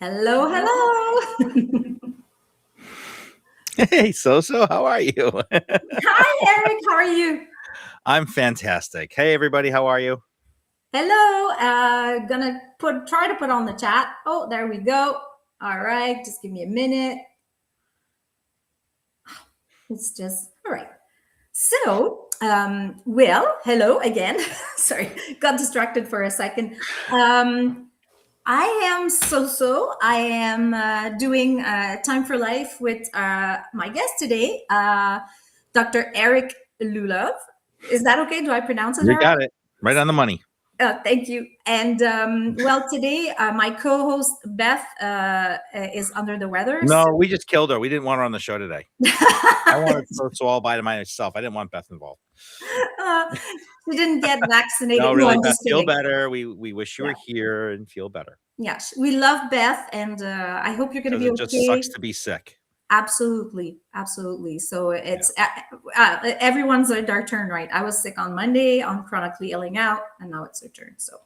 Hello, hello. Hey, So, how are you? Hi, Eric. How are you? I'm fantastic. Hey, everybody, how are you? Hello. Gonna try to put on the chat. Oh, there we go. All right. Just give me a minute. It's just all right. So, hello again. Sorry, got distracted for a second. I am So. I am doing Time for Life with my guest today, Dr. Eric Lulov. Is that okay? Do I pronounce it You all right? got it. Right on the money. Thank you. And today my co-host Beth is under the weather. No, we just killed her. We didn't want her on the show today. I wanted So all by myself. I didn't want Beth involved. She didn't get vaccinated. No, really, I'm Beth, just feel kidding. better. We wish you were here and feel better. Yes, we love Beth, and I hope you're going to be okay. It just sucks to be sick. Absolutely. So it's everyone's our turn, right? I was sick on Monday, I'm chronically illing out, and now it's their turn. So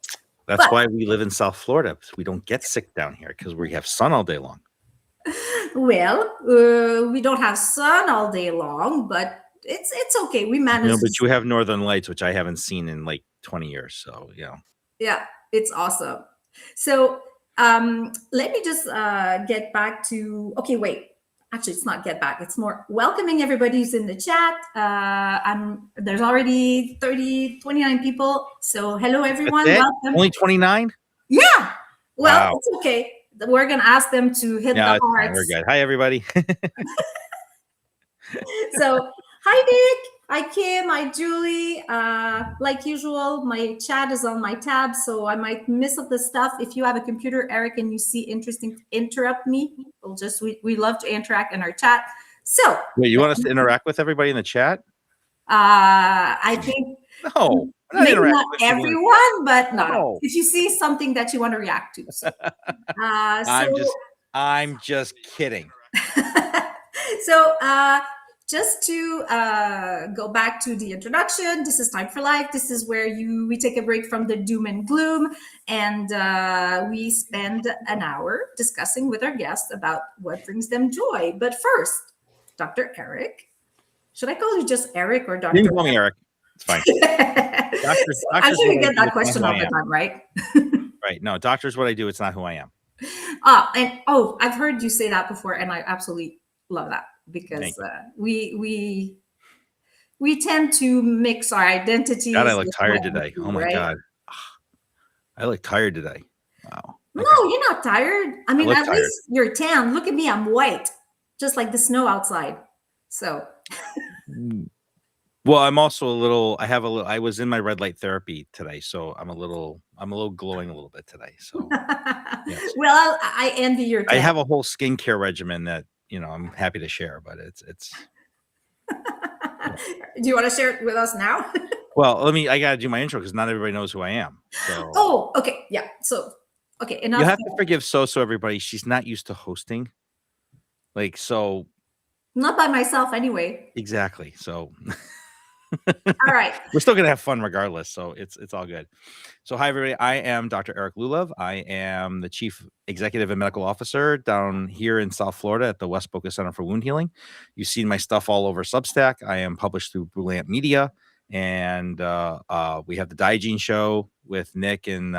that's why we live in South Florida. We don't get sick down here because we have sun all day long. Well, we don't have sun all day long, but it's okay. We manage. No, but you have northern lights, which I haven't seen in like 20 years. So yeah, it's awesome. So let me just get back to wait. Actually, it's not get back. It's more welcoming everybody who's in the chat. There's already 29 people. So hello, everyone. Welcome. Only 29? Yeah. Well, wow. It's okay. We're going to ask them to hit the hearts. We're good. Hi, everybody. So, hi, Nick. Hi, Kim. Hi, Julie. Like usual, my chat is on my tab, so I might miss up the stuff. If you have a computer, Eric, and you see interesting, interrupt me. We love to interact in our chat. So, wait, you want us to interact with everybody in the chat? I think no. Maybe not everyone, but no. If you see something that you want to react to, so. I'm just kidding. So, just to go back to the introduction, this is Time for Life. This is where we take a break from the doom and gloom, and we spend an hour discussing with our guests about what brings them joy. But first, Dr. Eric, should I call you just Eric or Dr.? You can call me Eric. It's fine. I'm sure you get that question all the time, right? Right. No, doctor's what I do. It's not who I am. I've heard you say that before, and I absolutely love that because we tend to mix our identities. God, I look tired today. Oh my God, I look tired today. Wow. Okay. No, you're not tired. I mean, at least you're tan. Look at me, I'm white, just like the snow outside. So. Well, I'm also I was in my red light therapy today, so I'm a little glowing a little bit today. So, yes. Well, I envy your tan. I have a whole skincare regimen that, I'm happy to share, but it's. Do you want to share it with us now? Well, I got to do my intro because not everybody knows who I am. So. Oh, okay. Yeah. So, okay. Enough. You have to forgive So, everybody. She's not used to hosting. So. Not by myself anyway. Exactly. So. All right. We're still going to have fun regardless. So it's all good. So hi, everybody. I am Dr. Eric Lulov. I am the Chief Executive and Medical Officer down here in South Florida at the West Boca Center for Wound Healing. You've seen my stuff all over Substack. I am published through Brilliant Media. And we have the Diegene Show with Nick and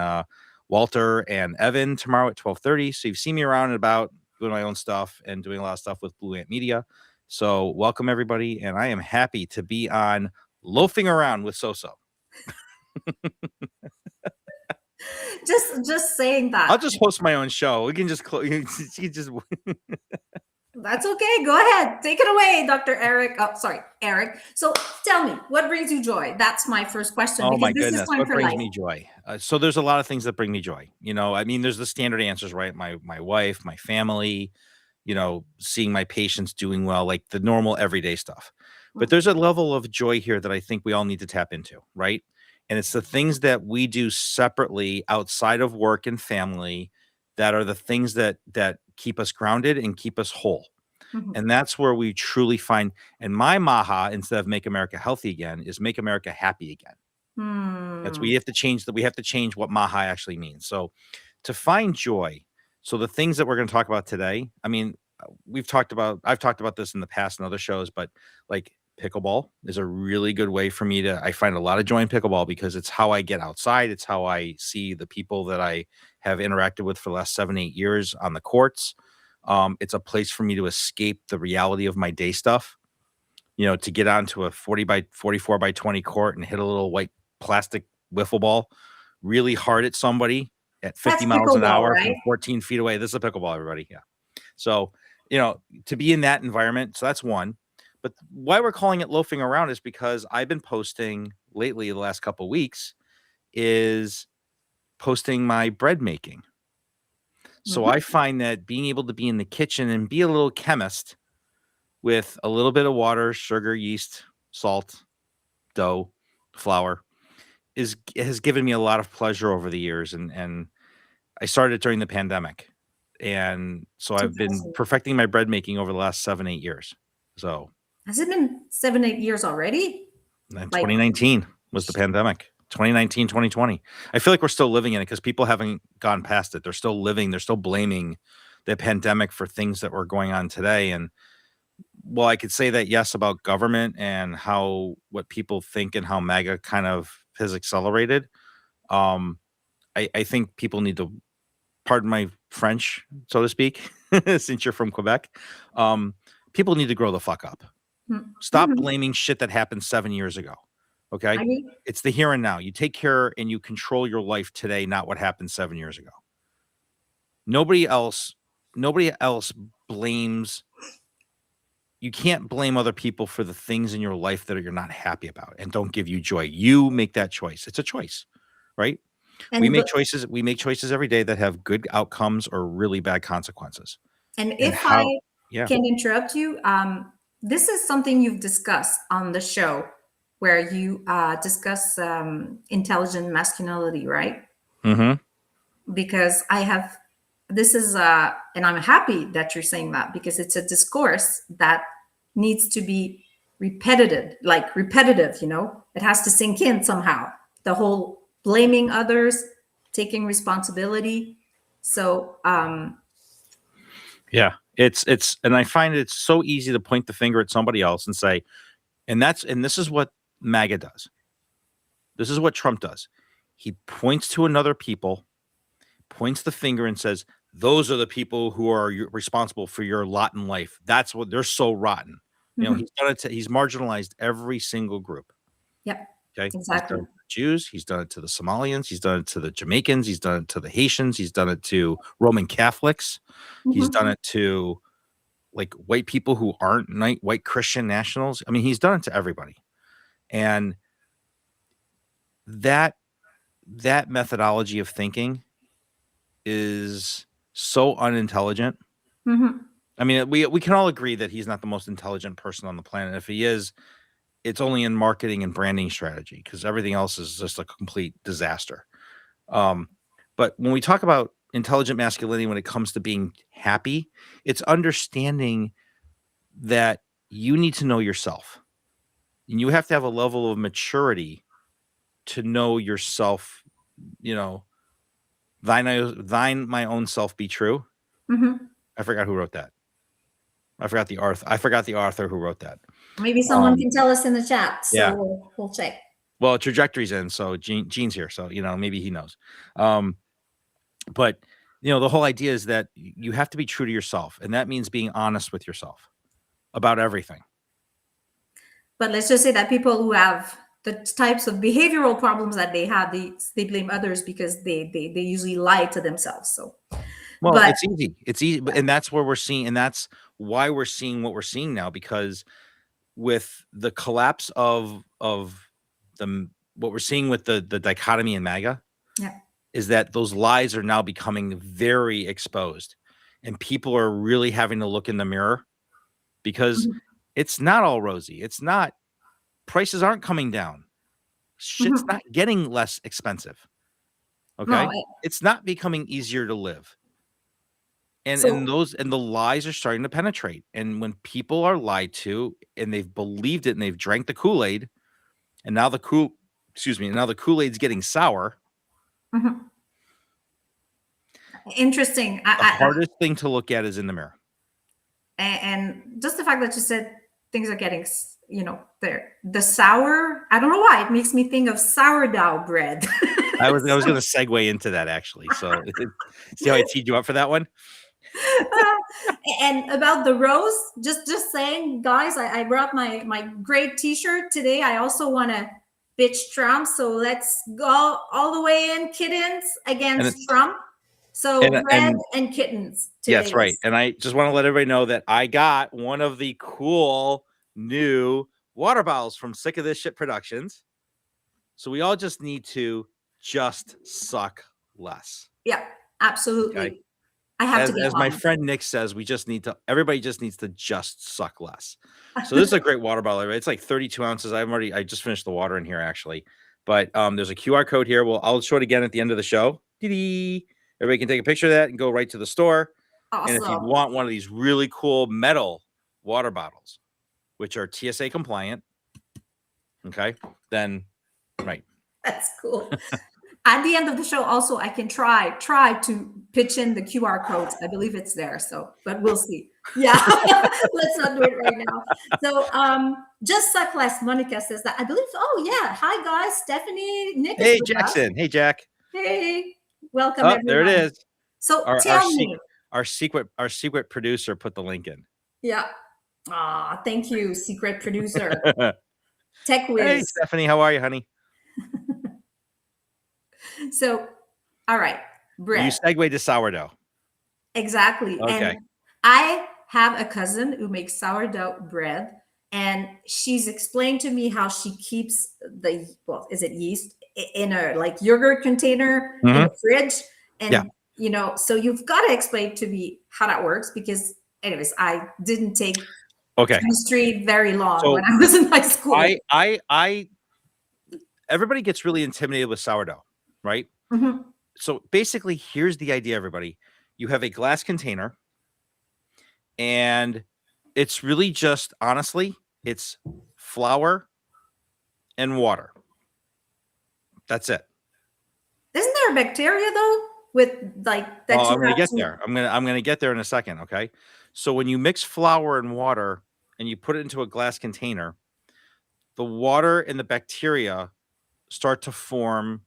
Walter and Evan tomorrow at 12:30. So you've seen me around and about doing my own stuff and doing a lot of stuff with Brilliant Media. So welcome, everybody. And I am happy to be on Loafing Around with So. Just saying that. I'll just host my own show. We can just That's okay. Go ahead. Take it away, Dr. Eric. Oh, sorry, Eric. So tell me, what brings you joy? That's my first question. Oh, my goodness. What brings me joy? So there's a lot of things that bring me joy. There's the standard answers, right? My wife, my family, seeing my patients doing well, like the normal everyday stuff. But there's a level of joy here that I think we all need to tap into, right? And it's the things that we do separately outside of work and family that are the things that keep us grounded and keep us whole. Mm-hmm. And that's where we truly find, and my maha, instead of make America healthy again, is make America happy again. That's we have to change what maha actually means. So to find joy. So the things that we're going to talk about today, I mean, I've talked about this in the past in other shows, but like pickleball is a really good way for me I find a lot of joy in pickleball because it's how I get outside. It's how I see the people that I have interacted with for the last 7, 8 years on the courts. It's a place for me to escape the reality of my day stuff, to get onto a 40 by 44 by 20 court and hit a little white plastic wiffle ball really hard at somebody at 50 That's miles an pickleball, hour right? from 14 feet away. This is a pickleball, everybody. Yeah. So, to be in that environment. So that's one. But why we're calling it loafing around is because I've been posting lately, the last couple of weeks, is posting my bread making. So Mhm. I find that being able to be in the kitchen and be a little chemist with a little bit of water, sugar, yeast, salt, dough, flour has given me a lot of pleasure over the years, and I started during the pandemic, and so I've It's been awesome. perfecting my bread making over the last 7, 8 years. So, Has it been 7, 8 years already? and Like, 2019 was the pandemic. 2019, 2020. I feel like we're still living in it because people haven't gone past it. They're still living. They're still blaming the pandemic for things that were going on today. And well, I could say that yes about government and how what people think and how MAGA kind of has accelerated. Um, I think people need to pardon my French, so to speak, since you're from Quebec. Um, People need to grow the fuck up. Stop mhm. blaming shit that happened 7 years ago. I Okay. mean, It's the here and now. You take care and you control your life today, not what happened 7 years ago. Nobody else, nobody else blames. You can't blame other people for the things in your life that you're not happy about and don't give you joy. You make that choice. It's a choice, right? We and make the choices. We make choices every day that have good outcomes or really bad consequences. and And if I how, yeah. can interrupt you, this is something you've discussed on the show where you discuss intelligent masculinity, right? Hmm. Because I have this is and I'm happy that you're saying that because it's a discourse that needs to be repetitive, it has to sink in somehow, the whole blaming others, taking responsibility. So Yeah. And I find it's so easy to point the finger at somebody else and say, and this is what MAGA does. This is what Trump does. He points to another people, points the finger and says, those are the people who are responsible for your lot in life. That's what they're so rotten. mhm. He's done it he's marginalized every single group. Yep, Okay. He's done exactly. it to the Jews. He's done it to the Somalians. He's done it to the Jamaicans. He's done it to the Haitians. He's done it to Roman Catholics. He's done Mhm. it to like white people who aren't white Christian nationals. I mean, he's done it to everybody. And that that methodology of thinking is so unintelligent. Mhm. I mean, we can all agree that he's not the most intelligent person on the planet. If he is, it's only in marketing and branding strategy because everything else is just a complete disaster. Um, but when we talk about intelligent masculinity, when it comes to being happy, it's understanding that you need to know yourself and you have to have a level of maturity to know yourself. You know, thine my own self be true. Mhm. I forgot who wrote that. I forgot the author who wrote that. Maybe someone Um, can tell us in the chat, so yeah. we'll check. Well, trajectory's in, so Gene's here, so maybe he knows. Um, but the whole idea is that you have to be true to yourself, and that means being honest with yourself about everything. But let's just say that people who have the types of behavioral problems that they have, they blame others because they usually lie to themselves. So, Well, but it's easy. It's easy, and that's where we're seeing, and that's why we're seeing what we're seeing now. Because with the collapse of what we're seeing with the dichotomy in MAGA, yeah. is that those lies are now becoming very exposed and people are really having to look in the mirror because Mhm. it's not all rosy. It's not prices aren't coming down. Shit's Mhm. not getting less expensive. No, Okay? It's not becoming easier to live. And so the lies are starting to penetrate. And when people are lied to and they've believed it and they've drank the Kool-Aid and now now the Kool-Aid's getting sour. mhm. Interesting. The hardest thing to look at is in the mirror. And just the fact that you said things are getting, there, the sour, I don't know why it makes me think of sourdough bread. I was going to segue into that actually. So see how I teed you up for that one? And about the rose, just saying, guys, I brought my great t-shirt today. I also want to bitch Trump. So let's go all the way in, kittens against Trump. So bread and kittens today. Yes, right. And I just want to let everybody know that I got one of the cool new water bottles from Sick of This Shit Productions. So we all just need to just suck less. Yeah, absolutely. Okay? I have as my friend Nick says, everybody just needs to just suck less. So this is a great water bottle. It's like 32 ounces. I just finished the water in here actually, but there's a QR code here. I'll show it again at the end of the show. Everybody can take a picture of that and go right to the store. Awesome. And if you want one of these really cool metal water bottles, which are TSA compliant, okay, then right. That's cool. At the end of the show, also, I can try to pitch in the QR codes. I believe it's there. So, but we'll see. Yeah, let's not do it right now. So, just suck less. Monica says that. I believe. Oh yeah. Hi guys, Stephanie, Nick. Hey Jackson. Hey Jack. Hey, welcome. Oh, there it is. So tell me. Our secret producer put the link in. Yeah. Ah, thank you, secret producer. Tech whiz. Hey Stephanie, how are you, honey? So, all right, bread. You segue to sourdough. Exactly. Okay. And I have a cousin who makes sourdough bread, and she's explained to me how she keeps is it yeast in a like yogurt container in the fridge, and so you've got to explain to me how that works, because anyways, I didn't take chemistry very long when I was in high school. I everybody gets really intimidated with sourdough, right? Mm-hmm. So basically, here's the idea, everybody. You have a glass container, and it's really just, honestly, it's flour and water. That's it. Isn't there a bacteria though with like that? I'm going to get there. I'm going to get there in a second. Okay. So when you mix flour and water and you put it into a glass container, the water and the bacteria start to form,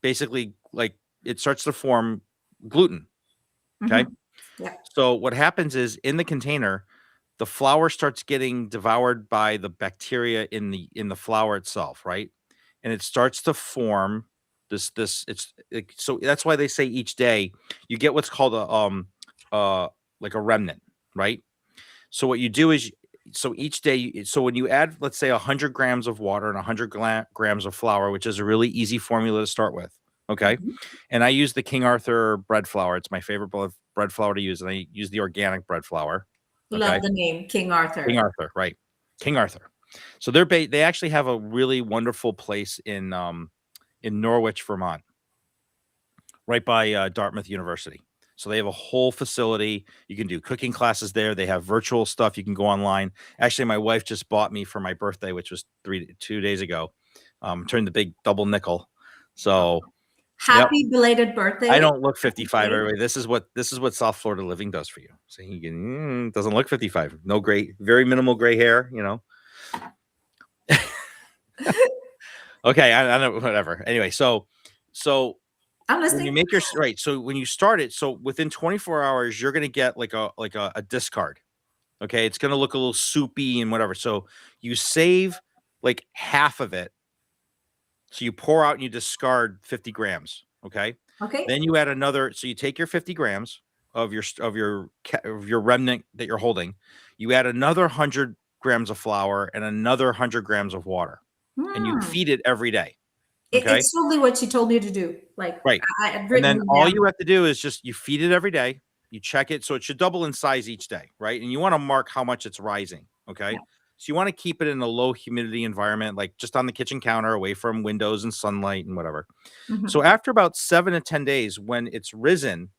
basically, like it starts to form gluten. Okay. Mm-hmm. Yeah. So what happens is, in the container, the flour starts getting devoured by the bacteria in the flour itself, right? And it starts to form so that's why they say each day you get what's called like a remnant, right? So what you do is, so each day, so when you add, let's say 100 grams of water and 100 grams of flour, which is a really easy formula to start with. Okay. Mm-hmm. And I use the King Arthur bread flour. It's my favorite bread flour to use. And I use the organic bread flour. Okay? Love the name King Arthur. King Arthur, right? King Arthur. So they actually have a really wonderful place in Norwich, Vermont, right by Dartmouth University. So they have a whole facility. You can do cooking classes there. They have virtual stuff. You can go online. Actually, my wife just bought me for my birthday, which was 2 days ago. Turned the big double nickel. So happy belated birthday. I don't look 55, everybody. This is what South Florida living does for you. So he doesn't look 55. No gray, very minimal gray hair, Okay, I don't know, whatever. Anyway, so I'm listening. when you make your so when you start it, so within 24 hours, you're gonna get like a discard. Okay, it's gonna look a little soupy and whatever. So you save like half of it. So you pour out and you discard 50 grams. Okay. Okay. Then you add another. So you take your 50 grams of your remnant that you're holding. You add another 100 grams of flour and another 100 grams of water, and you feed it every day. Okay? It's totally what she told me to do. Like, right. And then all you have to do is just you feed it every day. You check it, so it should double in size each day, right? And you want to mark how much it's rising. Okay. Yeah. So you want to keep it in a low humidity environment, like just on the kitchen counter, away from windows and sunlight and whatever. Mm-hmm. So after about 7 to 10 days, when it's risen,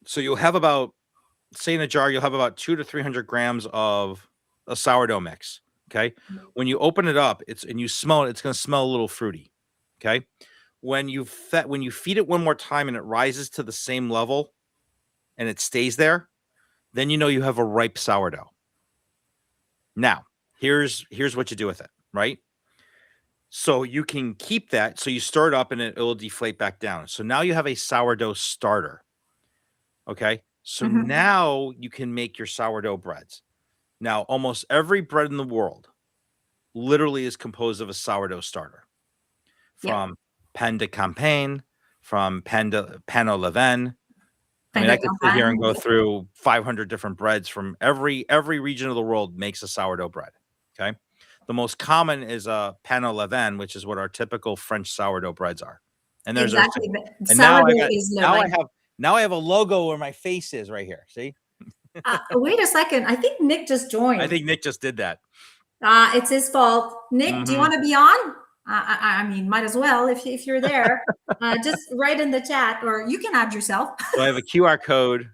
so you'll have about, say in a jar, you'll have about 200 to 300 grams of a sourdough mix. Okay. Mm-hmm. When you open it up, and you smell it, it's going to smell a little fruity. Okay. when you feed it one more time and it rises to the same level and it stays there, then you know you have a ripe sourdough. Now, here's what you do with it, right? So you can keep that. So you stir it up and it'll deflate back down. So now you have a sourdough starter. Okay. So now you can make your sourdough breads. Now, almost every bread in the world literally is composed of a sourdough starter, Yeah. from pain de campagne, from pain au levain. I Pain mean, de I could sit here and campagne. go through 500 different breads from every region of the world makes a sourdough bread. Okay. The most common is a pain au levain, which is what our typical French sourdough breads are. And there's our, Exactly. But and now sourdough is like, now I have a logo where my face is right here. See? wait a second. I think Nick just I joined. think Nick just did that. It's his fault. Nick, do you want to be on? I mean, might as well if you're there. Just write in the chat, or you can add yourself. So I have a QR code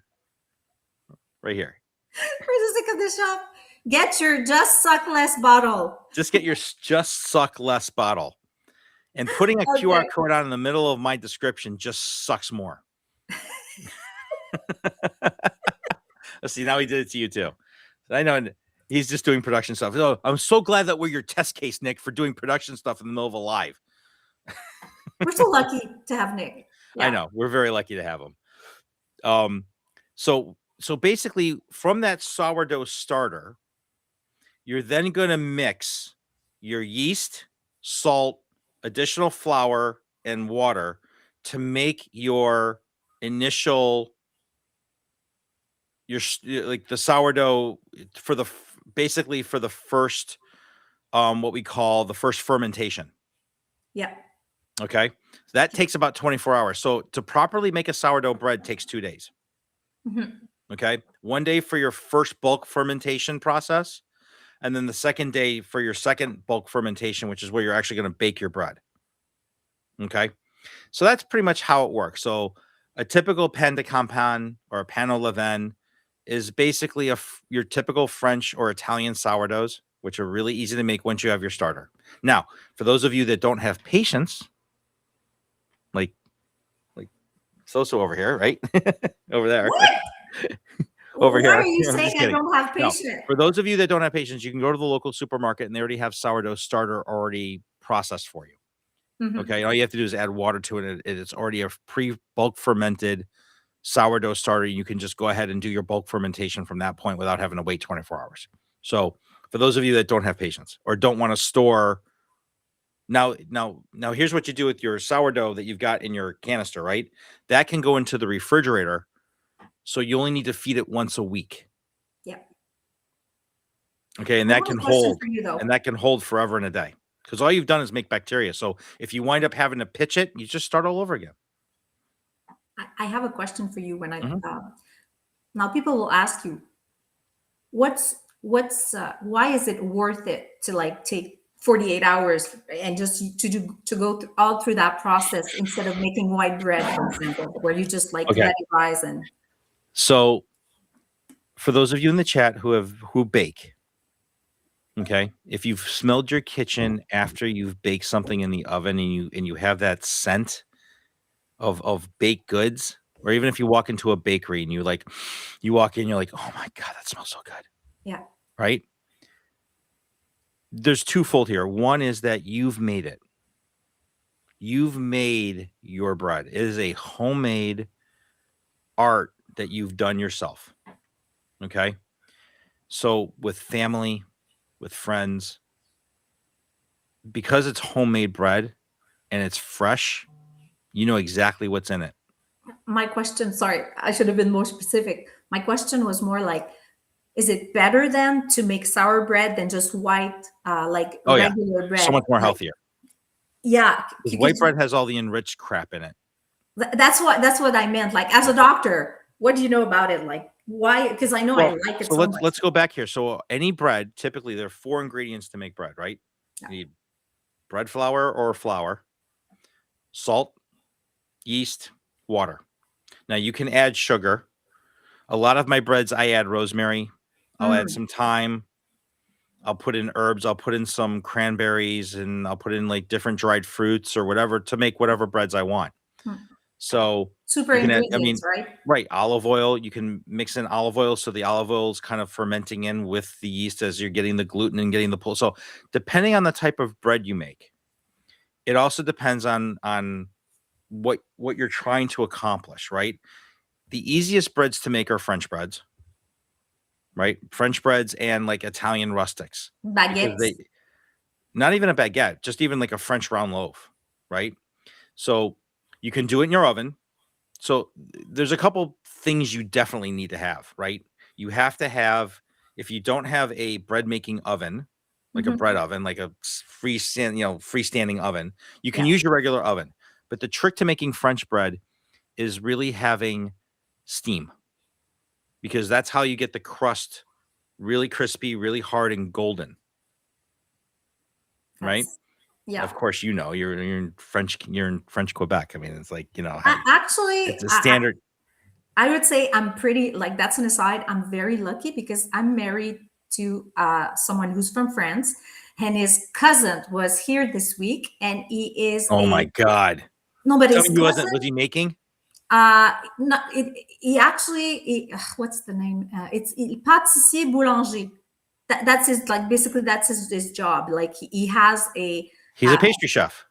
right here. For the sake of the shop, get your Just Suck Less bottle. Just get your Just Suck Less bottle. And putting a QR code on in the middle of my description just sucks more. See, now he did it to you too. I know he's just doing production stuff. Oh, I'm so glad that we're your test case, Nick, for doing production stuff in the middle of a live. We're so lucky to have Nick. Yeah. I know. We're very lucky to have him. So basically, from that sourdough starter, you're then going to mix your yeast, salt, additional flour, and water to make your initial like the sourdough for the basically for the first what we call the first fermentation. Yeah. Okay. So that takes about 24 hours. So to properly make a sourdough bread takes 2 days. Okay. 1 day for your first bulk fermentation process. And then the second day for your second bulk fermentation, which is where you're actually going to bake your bread. Okay. So that's pretty much how it works. So a typical pain de campagne or a pain au levain is basically your typical French or Italian sourdoughs, which are really easy to make once you have your starter. Now, for those of you that don't have patience, like Soso over here, right? Over there. What? Over here. Why are you saying I don't have patience? No. For those of you that don't have patience, you can go to the local supermarket and they already have sourdough starter already processed for you. Okay. All you have to do is add water to it. It's already a pre-bulk fermented sourdough starter. You can just go ahead and do your bulk fermentation from that point without having to wait 24 hours. So for those of you that don't have patience or don't want to store, now here's what you do with your sourdough that you've got in your canister, right? That can go into the refrigerator. So you only need to feed it once a week. Yeah. Okay. And that can hold forever and a day. Because all you've done is make bacteria. So if you wind up having to pitch it, you just start all over again. I have a question for you. When now people will ask you, why is it worth it to like take 48 hours and just to go all through that process instead of making white bread, for example, where you just like let it rise? And so for those of you in the chat who bake, okay, if you've smelled your kitchen after you've baked something in the oven and you have that scent of baked goods, or even if you walk into a bakery and you walk in, you're like, oh my God, that smells so good. Yeah. Right? There's twofold here. One is that you've made it. You've made your bread. It is a homemade art that you've done yourself. Okay? So with family, with friends, because it's homemade bread and it's fresh, you know exactly what's in it. My question, sorry, I should have been more specific. My question was more like, is it better then to make sour bread than just white, regular bread? So much more healthier. Yeah. White bread has all the enriched crap in it. That's what I meant. Like, as a doctor, what do you know about it? Like, why? Because I know I like it so much. Let's go back here. So any bread, typically there are 4 ingredients to make bread, right? Yeah. You need bread flour or flour, salt, yeast, water. Now you can add sugar. A lot of my breads, I add rosemary. I'll add some thyme. I'll put in herbs, I'll put in some cranberries, and I'll put in like different dried fruits or whatever to make whatever breads I want. So Super you can add, ingredients, right? right, olive oil. You can mix in olive oil, so the olive oil is kind of fermenting in with the yeast as you're getting the gluten and getting the pull. So depending on the type of bread you make, it also depends on what you're trying to accomplish, right? The easiest breads to make are French breads, right? French breads and like Italian rustics, because Baguettes. they not even a baguette, just even like a French round loaf, right? So you can do it in your oven. So there's a couple things you definitely need to have, right? You have to have, if you don't have a bread making oven, like a bread oven, like a freestanding oven, you can Yeah. use your regular oven. But the trick to making French bread is really having steam, because that's how you get the crust really crispy, really hard and golden, right? That's yeah. Of course, you're in French Quebec. I mean, it's like, hey, Actually, it's a standard. I would say I'm pretty like that's an aside. I'm very lucky because I'm married to someone who's from France, and his cousin was here this week, and he is Oh my a God. no, but Tell his me cousin. was he making? Not he actually what's the name? It's il pâtissier boulanger. That's his like basically that's his job. Like he has a He's a pastry chef.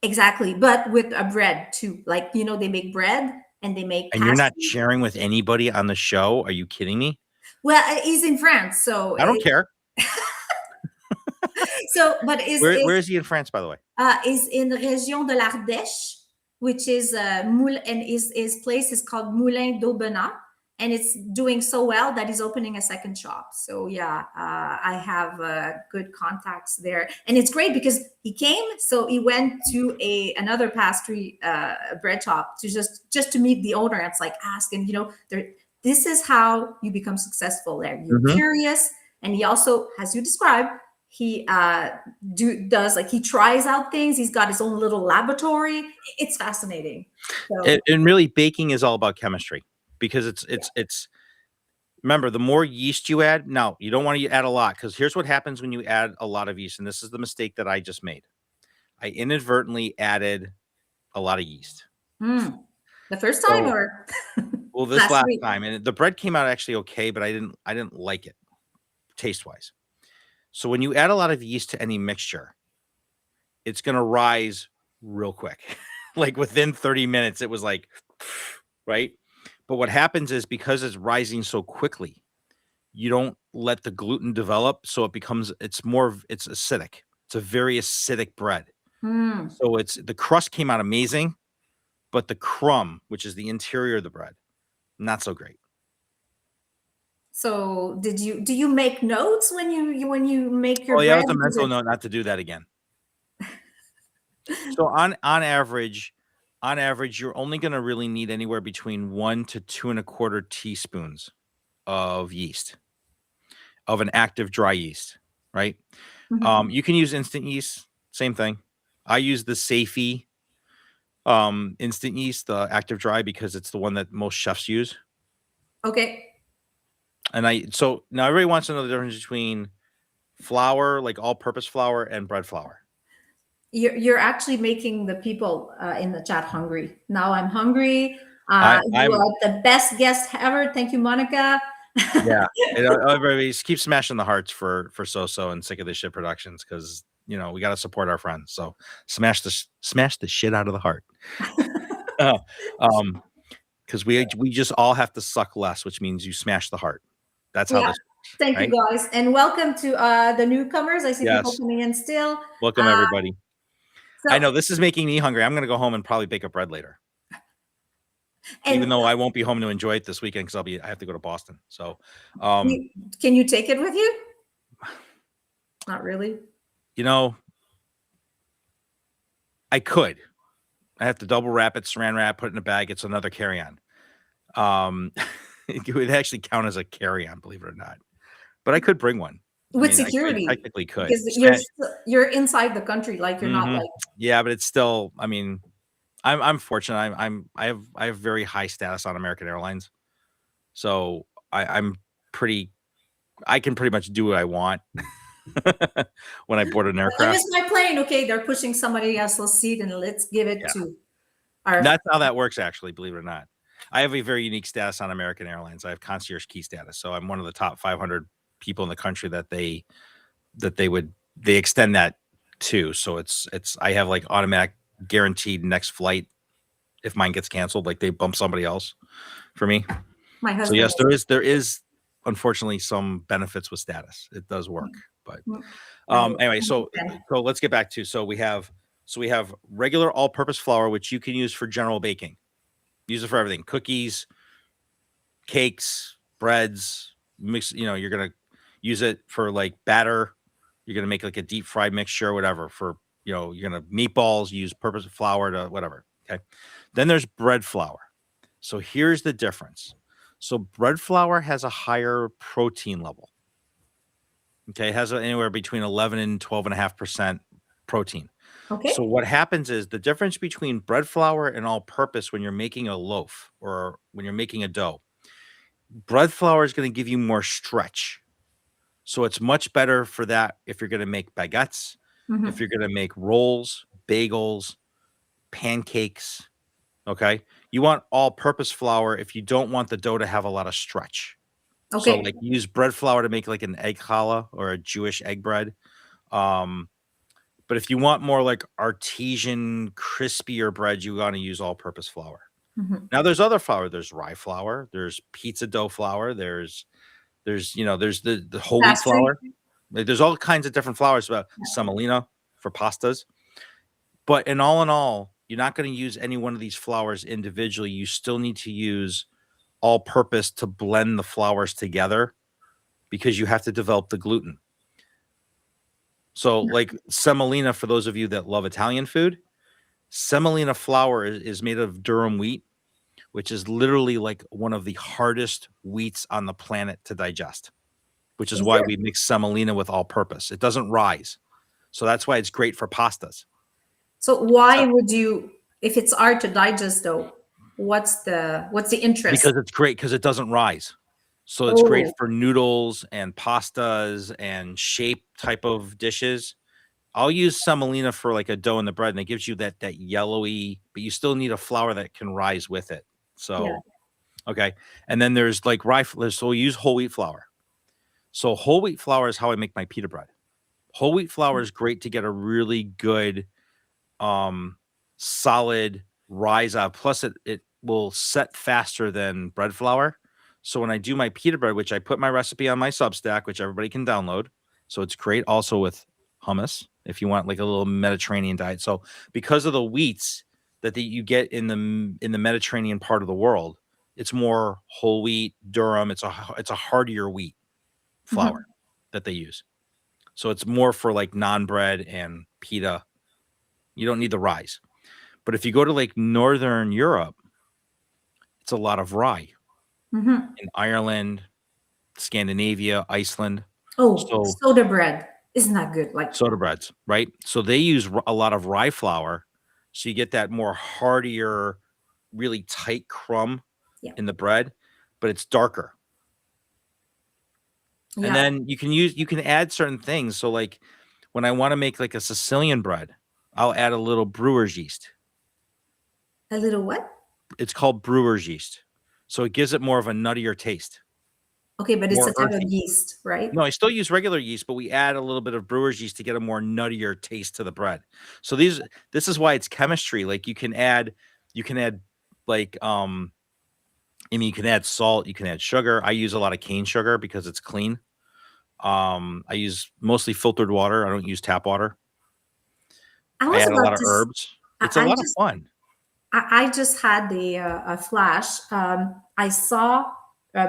exactly, but with a bread too. Like they make bread and they make And you're not pastry. sharing with anybody on the show? Are you kidding me? Well, he's in France, so I don't care. but Where is he in France, by the way? is in the Région de l'Ardèche, which is Moulin, and his place is called Moulin d'Aubenas, and it's doing so well that he's opening a second shop. So yeah, I have good contacts there, and it's great because he came. So he went to another pastry bread shop to just to meet the owner. And it's like ask, and this is how you become successful there. You're curious, and he also, as you described, he does like he tries out things. He's got his own little laboratory. It's fascinating. So, And really, baking is all about chemistry, because it's remember, the more yeast you add, now you don't want to add a lot, because here's what happens when you add a lot of yeast, and this is the mistake that I just made. I inadvertently added a lot of yeast. the first time So, or well, this last last week? time, and the bread came out actually okay, but I didn't like it taste wise. So when you add a lot of yeast to any mixture, it's going to rise real quick. Like within 30 minutes, it was like, right? But what happens is, because it's rising so quickly, you don't let the gluten develop. So it's acidic. It's a very acidic bread. So the crust came out amazing, but the crumb, which is the interior of the bread, not so great. So do you make notes when you make your Oh yeah, bread? it was a mental note not to do that again. So on average, you're only going to really need anywhere between 1 to 2.25 teaspoons of yeast, of an active dry yeast, right? You can use instant yeast, same thing. I use the Safety instant yeast, the active dry, because it's the one that most chefs use. Okay. And so now everybody wants to know the difference between flour, like all-purpose flour, and bread flour. You're actually making the people in the chat hungry. Now I'm hungry. I'm You are the best guest ever. Thank you, Monica. Yeah, everybody keep smashing the hearts for So and Sick of This Shit Productions, because we got to support our friends. So smash the shit out of the heart. Because we just all have to suck less, which means you smash the heart. That's how Yeah. this works. Thank Right? you, guys, and welcome to the newcomers. I see people Yes. coming in still. Welcome everybody. I So know this is making me hungry. I'm gonna go home and probably bake up bread later. Even and though I won't be home to enjoy it this weekend, because I have to go to Boston. So can you take it with you? Not really. I could. I have to double wrap it, saran wrap, put it in a bag. It's another carry-on. It would actually count as a carry-on, believe it or not. But I could bring one. With I security, technically could. because you're inside the country, like you're not like Yeah, but it's still. I mean, I'm fortunate. I have very high status on American Airlines, so I'm pretty. I can pretty much do what I want. when I board an I aircraft. miss my plane. Okay, they're pushing somebody else's seat, and let's give it Yeah. to our. That's how that works, actually, believe it or not. I have a very unique status on American Airlines. I have concierge key status. So I'm one of the top 500 people in the country that they extend that to. So I have like automatic guaranteed next flight if mine gets canceled, like they bump somebody else for me. My So husband. yes, there is unfortunately some benefits with status. It does work. But anyway, so let's get back to we have regular all-purpose flour, which you can use for general baking. Use it for everything: cookies, cakes, breads. Mix. You're gonna use it for like batter. You're gonna make like a deep fried mixture, or whatever. For you're gonna meatballs. Use purpose flour to whatever. Okay. Then there's bread flour. So here's the difference. So bread flour has a higher protein level. Okay, it has anywhere between 11 and 12.5% protein. Okay. So what happens is the difference between bread flour and all-purpose when you're making a loaf or when you're making a dough, bread flour is going to give you more stretch. So it's much better for that if you're going to make baguettes, if you're going to make rolls, bagels, pancakes. Okay, you want all-purpose flour if you don't want the dough to have a lot of stretch. Okay. So like use bread flour to make like an egg challah or a Jewish egg bread. But if you want more like artesian, crispier bread, you want to use all-purpose flour. Now there's other flour. There's rye flour. There's pizza dough flour. There's there's the whole wheat flour. There's all kinds of different flours. About semolina for pastas. But in all, you're not going to use any one of these flours individually. You still need to use all-purpose to blend the flours together because you have to develop the gluten. So like semolina, for those of you that love Italian food, semolina flour is made of durum wheat, which is literally like one of the hardest wheats on the planet to digest, which is why we mix semolina with all-purpose. It doesn't rise. So that's why it's great for pastas. So why would you, if it's hard to digest though, what's the interest? Because it's great because it doesn't rise. So it's great for noodles and pastas and shape type of dishes. I'll use semolina for like a dough in the bread, and it gives you that yellowy, but you still need a flour that can rise with it. So, okay. And then there's like rye. So we use whole wheat flour. So whole wheat flour is how I make my pita bread. Whole wheat flour is great to get a really good, solid rise out. Plus, it will set faster than bread flour. So when I do my pita bread, which I put my recipe on my Substack, which everybody can download. So it's great also with hummus if you want like a little Mediterranean diet. So because of the wheats that you get in the Mediterranean part of the world, it's more whole wheat, durum. It's a heartier wheat flour that they use. So it's more for like naan bread and pita. You don't need the rye. But if you go to like Northern Europe, it's a lot of rye. In Ireland, Scandinavia, Iceland. So soda bread isn't that good? Like soda breads, right? So they use a lot of rye flour. So you get that more heartier, really tight crumb in the bread, but it's darker. And then you can add certain things. So like when I want to make like a Sicilian bread, I'll add a little brewer's yeast. A little what? It's called brewer's yeast. So it gives it more of a nuttier taste. Okay, but it's a type of yeast, right? No, I still use regular yeast, but we add a little bit of brewer's yeast to get a more nuttier taste to the bread. So this is why it's chemistry. Like you can add like you can add salt, you can add sugar. I use a lot of cane sugar because it's clean. I use mostly filtered water. I don't use tap water. I add a lot of herbs. It's a lot of fun. I just had a flash. I saw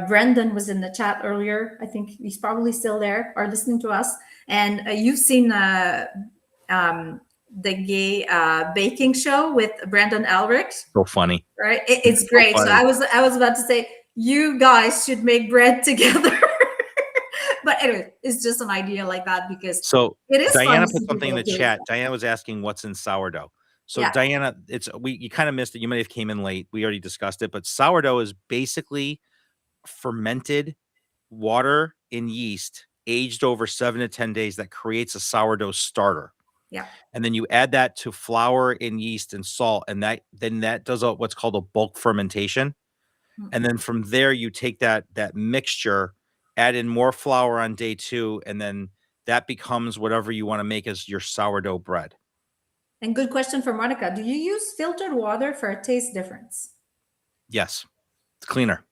Brendan was in the chat earlier. I think he's probably still there or listening to us. And you've seen the gay baking show with Brandon Elric. So funny, right? It's great. So I was about to say you guys should make bread together. But anyway, it's just an idea like that because it is. Diana put something in the chat. Diana was asking what's in sourdough. So Diana, you kind of missed it. You might have came in late. We already discussed it, but sourdough is basically fermented water and yeast aged over 7 to 10 days that creates a sourdough starter. Yeah. And then you add that to flour and yeast and salt, and that does what's called a bulk fermentation. And then from there, you take that mixture, add in more flour on day 2, and then that becomes whatever you want to make as your sourdough bread. And good question for Monica. Do you use filtered water for a taste difference? Yes, it's cleaner.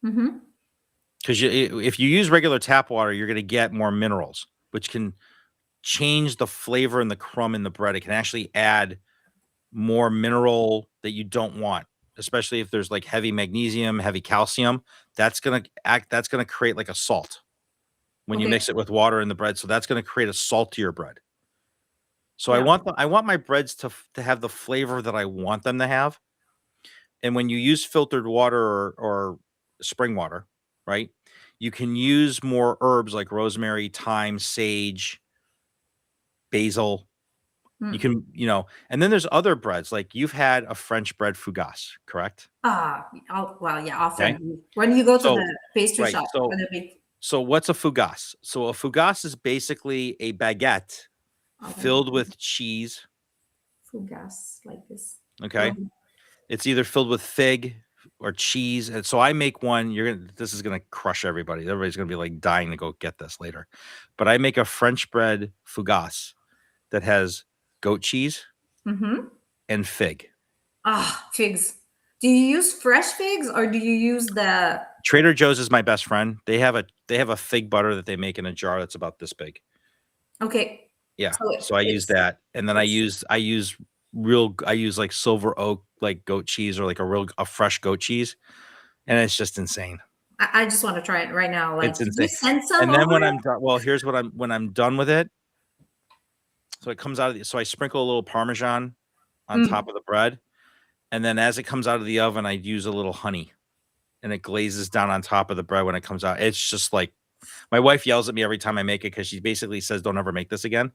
Mm-hmm. Because if you use regular tap water, you're going to get more minerals, which can change the flavor and the crumb in the bread. It can actually add more mineral that you don't want, especially if there's like heavy magnesium, heavy calcium. That's going to create like a salt when you mix it with water in the bread. So that's going to create a saltier bread. So Yeah. I want my breads to have the flavor that I want them to have. And when you use filtered water or spring water, right, you can use more herbs like rosemary, thyme, sage, basil. You can, and then there's other breads. Like you've had a French bread fougasse, correct? Well, yeah, often. Okay. When you go to So, the pastry right. shop. So what's a fougasse? So a fougasse is basically a baguette filled with cheese. Fougasse, like this. Okay. It's either filled with fig or cheese. And so I make one. This is gonna crush everybody. Everybody's gonna be like dying to go get this later. But I make a French bread fougasse that has goat cheese and fig. Figs. Do you use fresh figs or do you use the Trader Joe's is my best friend. They have a fig butter that they make in a jar that's about this big. Okay. Yeah. So I use that. And then I use like silver oak, like goat cheese or like a fresh goat cheese. And it's just insane. I just want to try it right now. Like, It's insane. you send some And then over? when I'm done, well, here's when I'm done with it. So it comes out of so I sprinkle a little Parmesan on top of the bread. And then as it comes out of the oven, I use a little honey and it glazes down on top of the bread when it comes out. It's just like, my wife yells at me every time I make it because she basically says, "Don't ever make this again."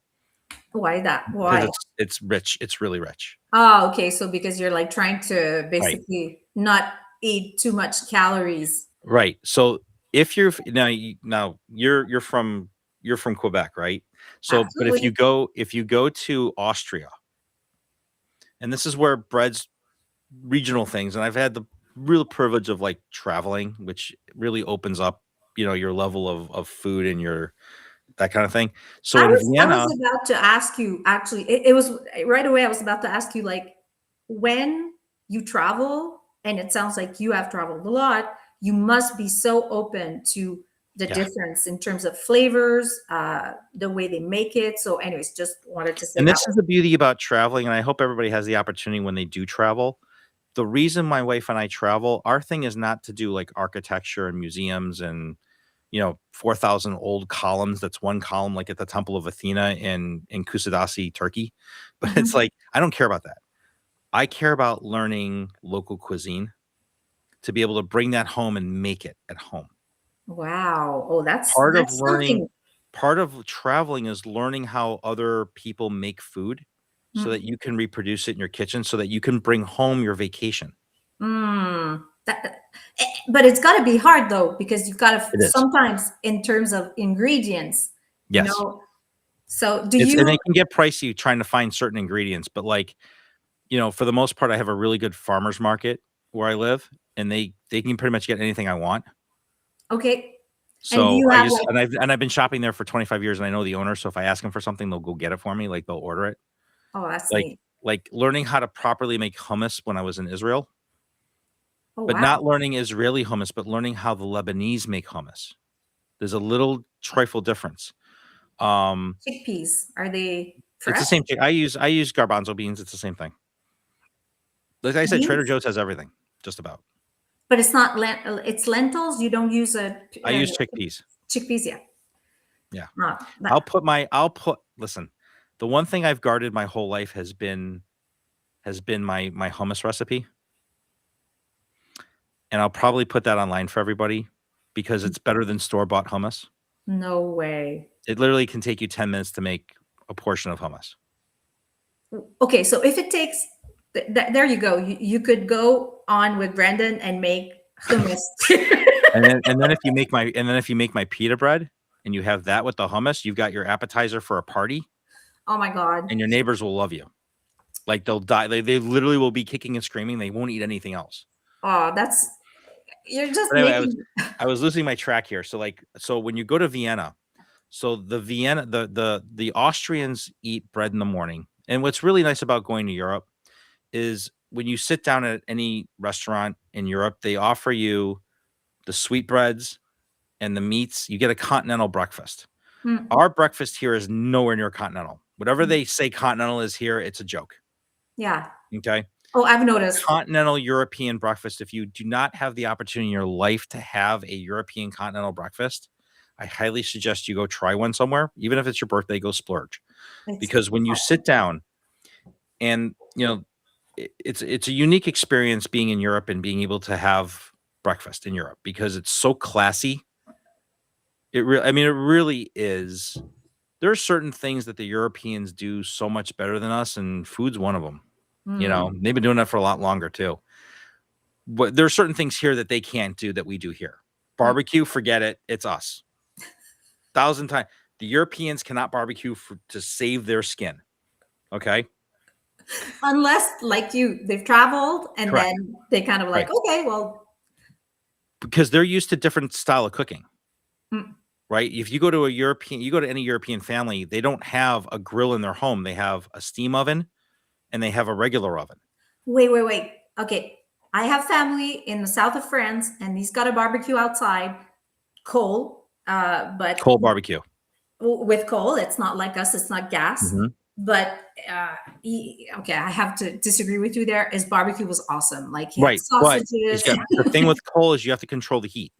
Why that? Why? Because it's rich. It's really rich. Oh, okay. So because you're like trying to basically not eat too much calories. Right. So if you're you're from Quebec, right? So, Absolutely. but if you go to Austria, and this is where bread's regional things, and I've had the real privilege of like traveling, which really opens up, your level of food and that kind of thing. So I in was Vienna, about to ask you, actually, it was right away. I was about to ask you, like, when you travel, and it sounds like you have traveled a lot, you must be so open to the difference in terms of flavors, the way they make it. So anyways, just wanted to say and that. this is the beauty about traveling, and I hope everybody has the opportunity when they do travel. The reason my wife and I travel, our thing is not to do like architecture and museums and 4,000 old columns. That's one column, like at the Temple of Athena in Kusadasi, Turkey. But it's like, I don't care about that. I care about learning local cuisine to be able to bring that home and make it at home. Wow. Oh, that's Part of traveling is learning how other people make food so that you can reproduce it in your kitchen so that you can bring home your vacation. But it's got to be hard though, because you've got to sometimes in terms of ingredients, yes. So and they can get pricey trying to find certain ingredients, but like, for the most part, I have a really good farmer's market where I live, and they can pretty much get anything I want. Okay. So I've been shopping there for 25 years, and I know the owner. So if I ask them for something, they'll go get it for me. Like they'll order it. Oh, that's neat. Like learning how to properly make hummus when I was in Israel. But not learning Israeli hummus, but learning how the Lebanese make hummus. There's a little trifle difference. Chickpeas, are they fresh? It's the same thing. I use garbanzo beans. It's the same thing. Like I said, Trader Joe's has everything, just about. But it's not it's lentils. You don't use I use chickpeas. Chickpeas, yeah. Yeah. Listen, the one thing I've guarded my whole life has been my hummus recipe. And I'll probably put that online for everybody because it's better than store-bought hummus. No way. It literally can take you 10 minutes to make a portion of hummus. Okay, so if it takes, there you go. You could go on with Brandon and make hummus. and then if you make my pita bread, and you have that with the hummus, you've got your appetizer for a party, Oh my God. and your neighbors will love you. Like they'll die. They literally will be kicking and screaming. They won't eat anything else. Oh, you're just But anyway, making. I was losing my track here. So when you go to Vienna, so the Austrians eat bread in the morning. And what's really nice about going to Europe is when you sit down at any restaurant in Europe, they offer you the sweetbreads and the meats. You get a continental breakfast. Mm, Our breakfast here is nowhere near continental. Whatever mm, they say continental is here, it's a joke. yeah. Okay. Oh, I've noticed. Continental European breakfast, if you do not have the opportunity in your life to have a European continental breakfast, I highly suggest you go try one somewhere. Even if it's your birthday, go splurge. It's Because when you sit down and, it's a unique experience being in Europe and being able to have breakfast in Europe because it's so classy. It really is. There are certain things that the Europeans do so much better than us, and food's one of them. mm, They've been doing that for a lot longer too. But there are certain things here that they can't do that we do here. mm. Barbecue, forget it. It's us. 1,000 times. The Europeans cannot barbecue to save their skin. Okay. Unless, like you, they've traveled and Correct. then they kind of like, Right. okay, well, Because they're used to different style of cooking. mm. Right. If you go to you go to any European family, they don't have a grill in their home. They have a steam oven and they have a regular oven. Wait. Okay. I have family in the south of France and he's got a barbecue outside, coal, but Cold barbecue. with coal. It's not like us, it's not gas. Mhm. But okay, I have to disagree with you there. His barbecue was awesome. Like he had Right. But sausages. the thing with coal is you have to control the heat.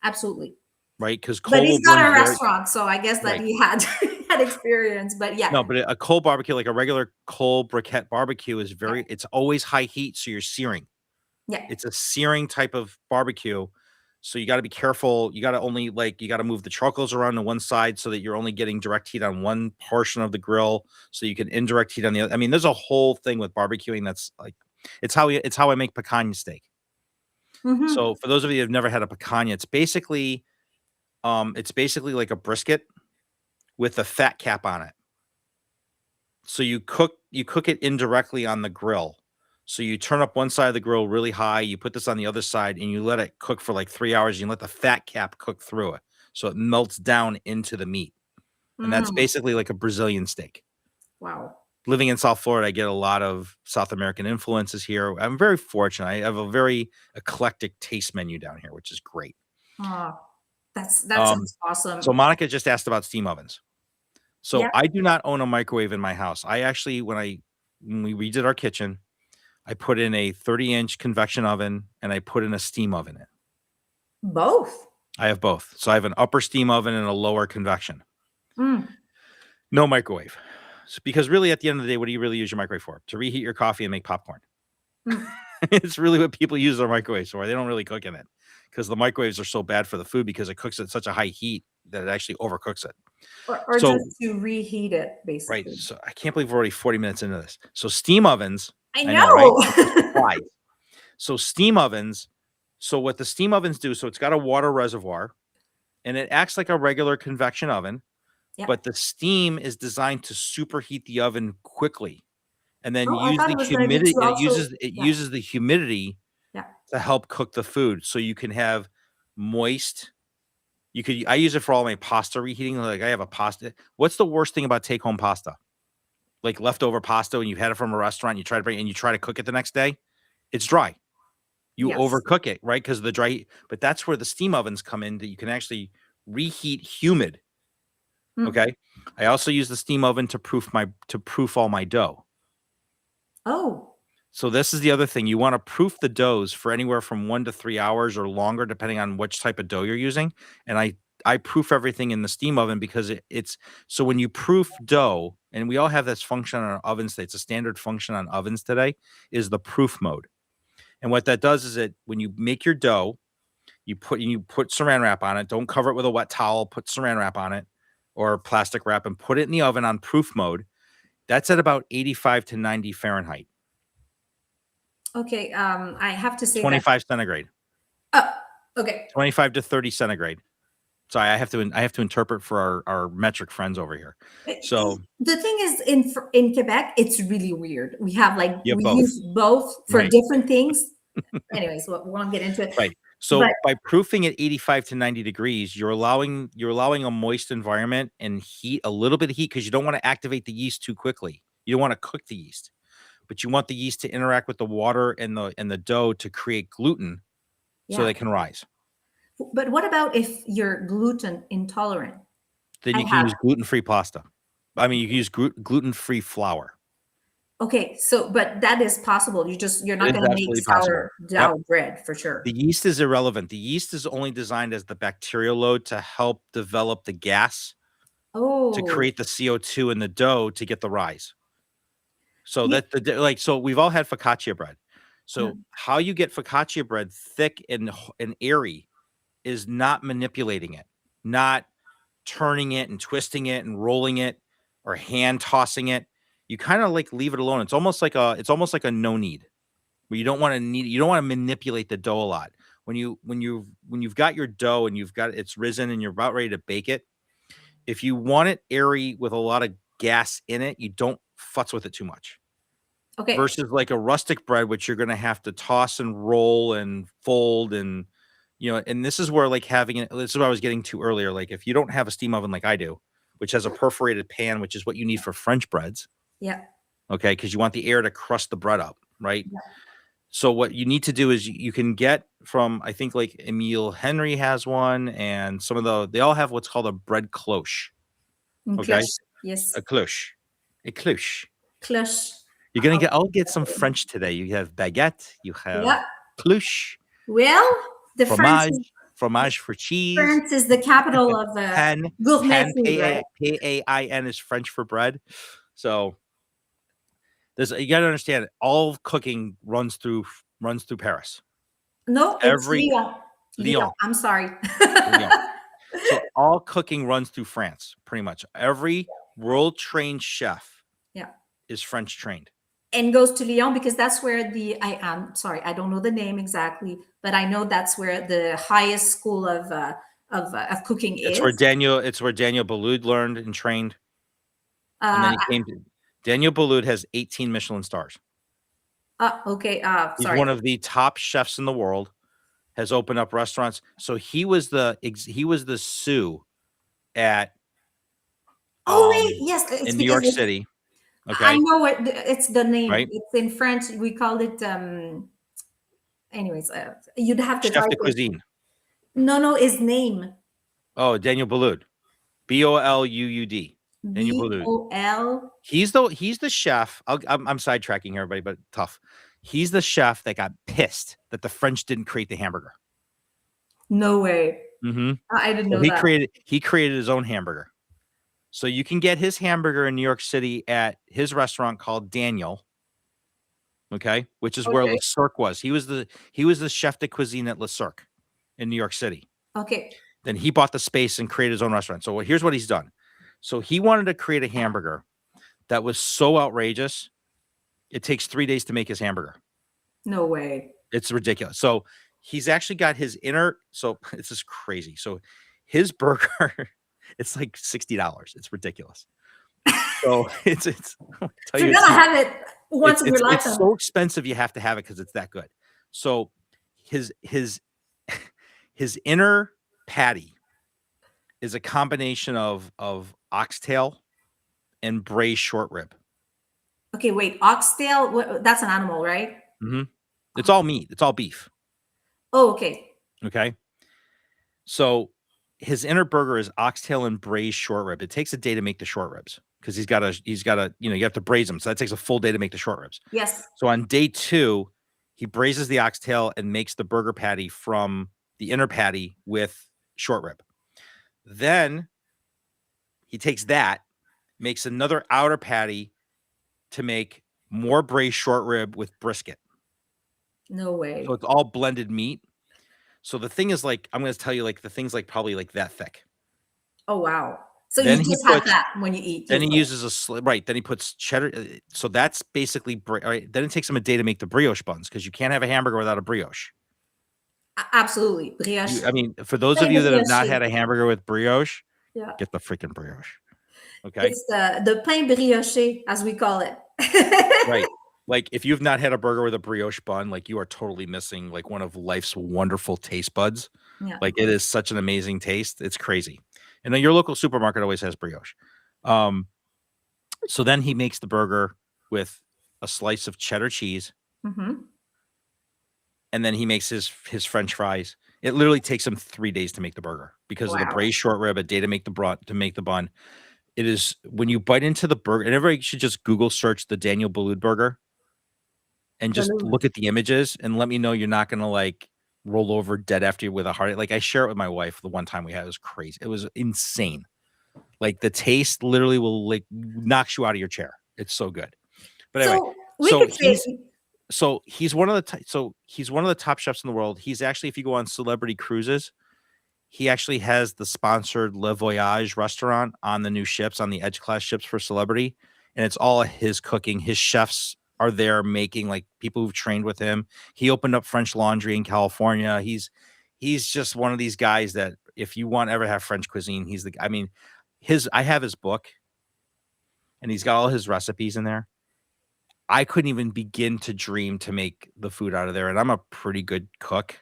Absolutely. Right. Because But coal he's will got burn a very. restaurant, so I guess that Right. he had had experience. But yeah, No, but a coal barbecue, like a regular coal briquette barbecue, is yeah, it's always high heat, so you're searing. yeah. It's a searing type of barbecue, so you got to be careful. You got to only you got to move the charcoals around to one side so that you're only getting direct heat on one portion of the grill, so you can indirect heat on the other. I mean, there's a whole thing with barbecuing that's like it's how I make picanha steak. Mm-hmm. So for those of you who've never had a picanha, it's basically like a brisket with a fat cap on it. So you cook it indirectly on the grill. So you turn up one side of the grill really high, you put this on the other side, and you let it cook for like 3 hours. You let the fat cap cook through it, so it melts down into the meat, and that's Mm. basically like a Brazilian steak. Wow. Living in South Florida, I get a lot of South American influences here. I'm very fortunate. I have a very eclectic taste menu down here, which is great. Oh, that Um, sounds awesome. so Monica just asked about steam ovens. Yeah. So I do not own a microwave in my house. I actually, when we redid our kitchen, I put in a 30-inch convection oven and I put in a steam oven in. Both. I have both. So I have an upper steam oven and a lower convection. Mm. No microwave. Because really, at the end of the day, what do you really use your microwave for? To reheat your coffee and make popcorn. Mm. It's really what people use their microwaves for. They don't really cook in it because the microwaves are so bad for the food because it cooks at such a high heat that it actually overcooks it. Or So, just to reheat it, right. basically. So I can't believe we're already 40 minutes into this. So steam ovens, I I know, right? It's a know. surprise. So steam ovens, so what the steam ovens do, so it's got a water reservoir and it acts like a regular convection oven, Yeah. but the steam is designed to superheat the oven quickly and then Oh, I use thought the it was going to be humidity. to It also. Yeah. uses the humidity Yeah. to help cook the food. So you can have moist. I use it for all my pasta reheating. Like I have a pasta. What's the worst thing about take home pasta? Like leftover pasta when you've had it from a restaurant, you try to bring it and you try to cook it the next day. It's dry. You Yes. overcook it, right? Because of the dry heat. But that's where the steam ovens come in that you can actually reheat humid. Mm. Okay. I also use the steam oven to proof all my dough. Oh. So this is the other thing. You want to proof the doughs for anywhere from 1 to 3 hours or longer, depending on which type of dough you're using. And I proof everything in the steam oven because it's so when you proof dough, and we all have this function on our ovens. It's a standard function on ovens today, is the proof mode. And what that does is it when you make your dough, you put saran wrap on it. Don't cover it with a wet towel. Put saran wrap on it or plastic wrap and put it in the oven on proof mode. That's at about 85 to 90 Fahrenheit. Okay. I have to say that. 25 centigrade. Oh. Okay. 25 to 30 centigrade. Sorry, I have to interpret for our metric friends over here. So The thing is, in Quebec, it's really weird. We have like you have we both, use both for right? different things. Anyways, we won't get into it. Right. But So by proofing at 85 to 90 degrees, you're allowing a moist environment and heat, a little bit of heat, because you don't want to activate the yeast too quickly. You don't want to cook the yeast, but you want the yeast to interact with the water and the dough to create gluten so yeah, they can rise. but what about if you're gluten intolerant? Then I you can have use gluten-free pasta. I mean, you can use gluten-free flour. okay, so but that is possible. You're not It is going to make absolutely possible. Yep. sourdough bread for sure. The yeast is irrelevant. The yeast is only designed as the bacterial load to help develop the gas to Oh, create the CO2 in the dough to get the rise. So yeah. that like, so we've all had focaccia bread. So Mm. how you get focaccia bread thick and airy is not manipulating it, not turning it and twisting it and rolling it or hand tossing it. You kind of like leave it alone. It's almost like a no knead, where you don't want to manipulate the dough a lot. When you've got your dough and it's risen and you're about ready to bake it, if you want it airy with a lot of gas in it, you don't futz with it too much. Okay. Versus like a rustic bread, which you're gonna have to toss and roll and fold, and and this is where like this is what I was getting to earlier. Like if you don't have a steam oven like I do, which has a perforated pan, which is what you need for French breads, Yeah. okay, because you want the air to crust the bread up, right? Yeah. So what you need to do is you can get from, I think like Emile Henry has one, and they all have what's called a bread cloche. Okay, Cloche. Yes. a cloche. Cloche. I'll get some French today. You have baguette, you have Yeah. cloche, Well, the fromage for cheese. France is the capital of gourmet Pain, food, right? Pain is French for bread. So you got to understand, all cooking runs through Paris. No, it's Every Lyon. Lyon. Lyon, I'm sorry. Lyon. So all cooking runs through France, pretty much. Every world trained chef Yeah. is French trained. And goes to Lyon because that's where I am sorry, I don't know the name exactly, but I know that's where the highest school of cooking is. It's where Daniel Boulud learned and trained. And then Uh, he came to Daniel Boulud has 18 Michelin stars. okay. He's Sorry. one of the top chefs in the world, has opened up restaurants. So he was the sous at Oh wait, yes, it's in New because York City. I Okay. know what it's the name. Right. It's in French. We call it. Anyways, you'd have to Chef type de it. cuisine. No, his name. Oh, Daniel Boulud. Boluud. Daniel Boulud. Bol. He's the chef. I'm sidetracking everybody, but tough. He's the chef that got pissed that the French didn't create the hamburger. No way. Mm-hmm. I didn't So know that. he created his own hamburger. So you can get his hamburger in New York City at his restaurant called Daniel. Okay, which is where Okay. Le Cirque was. He was the chef de cuisine at Le Cirque in New York City. Okay. Then he bought the space and created his own restaurant. So here's what he's done. So he wanted to create a hamburger that was so outrageous, it takes 3 days to make his hamburger. No way. It's ridiculous. So he's actually got his inner. So it's just crazy. So his burger, it's like $60. It's ridiculous. So it's I'll tell So you, you're gonna have it once in your it's lifetime. so expensive. You have to have it because it's that good. So his his inner patty is a combination of oxtail and braised short rib. Okay, wait. Oxtail. That's an animal, right? Mm-hmm. It's all meat. It's all beef. Oh, okay. Okay. So his inner burger is oxtail and braised short rib. It takes a day to make the short ribs because he's got to, you have to braise them. So that takes a full day to make the short ribs. Yes. So on day 2, he braises the oxtail and makes the burger patty from the inner patty with short rib. Then he takes that, makes another outer patty to make more braised short rib with brisket. No way. So it's all blended meat. So the thing is, like, I'm going to tell you, like, the thing's like probably like that thick. Oh wow. So Then you he just have puts that when you eat. Then he uses right. Then he puts cheddar. So that's basically right. Then it takes him a day to make the brioche buns because you can't have a hamburger without a brioche. Absolutely. Brioche. I mean, for those of Pain you that have not brioche. had a hamburger with brioche, Yeah. get the freaking brioche. Okay. It's the pain brioche, as we call it. Right. Like if you've not had a burger with a brioche bun, like you are totally missing like one of life's wonderful taste buds. Yeah. Like it is such an amazing taste. It's crazy. And then your local supermarket always has brioche. Um, so then he makes the burger with a slice of cheddar cheese, Mm-hmm. and then he makes his French fries. It literally takes him 3 days to make the burger because of the Wow. braised short rib, a day to make the bun. It is when you bite into the burger, and everybody should just Google search the Daniel Boulud burger and just Balloon. look at the images and let me know you're not gonna like roll over dead after you with a heart. Like I share it with my wife. The one time we had it was crazy. It was insane. Like the taste literally will like knocks you out of your chair. It's so good. But anyway, So we so could say, he's one of the he's one of the top chefs in the world. He's actually, if you go on celebrity cruises, he actually has the sponsored Le Voyage restaurant on the new ships, on the Edge class ships for celebrity, and it's all his cooking. His chefs are there making, like, people who've trained with him. He opened up French Laundry in California. He's just one of these guys that if you want to ever have French cuisine, he's the I mean, I have his book and he's got all his recipes in there. I couldn't even begin to dream to make the food out of there, and I'm a pretty good cook.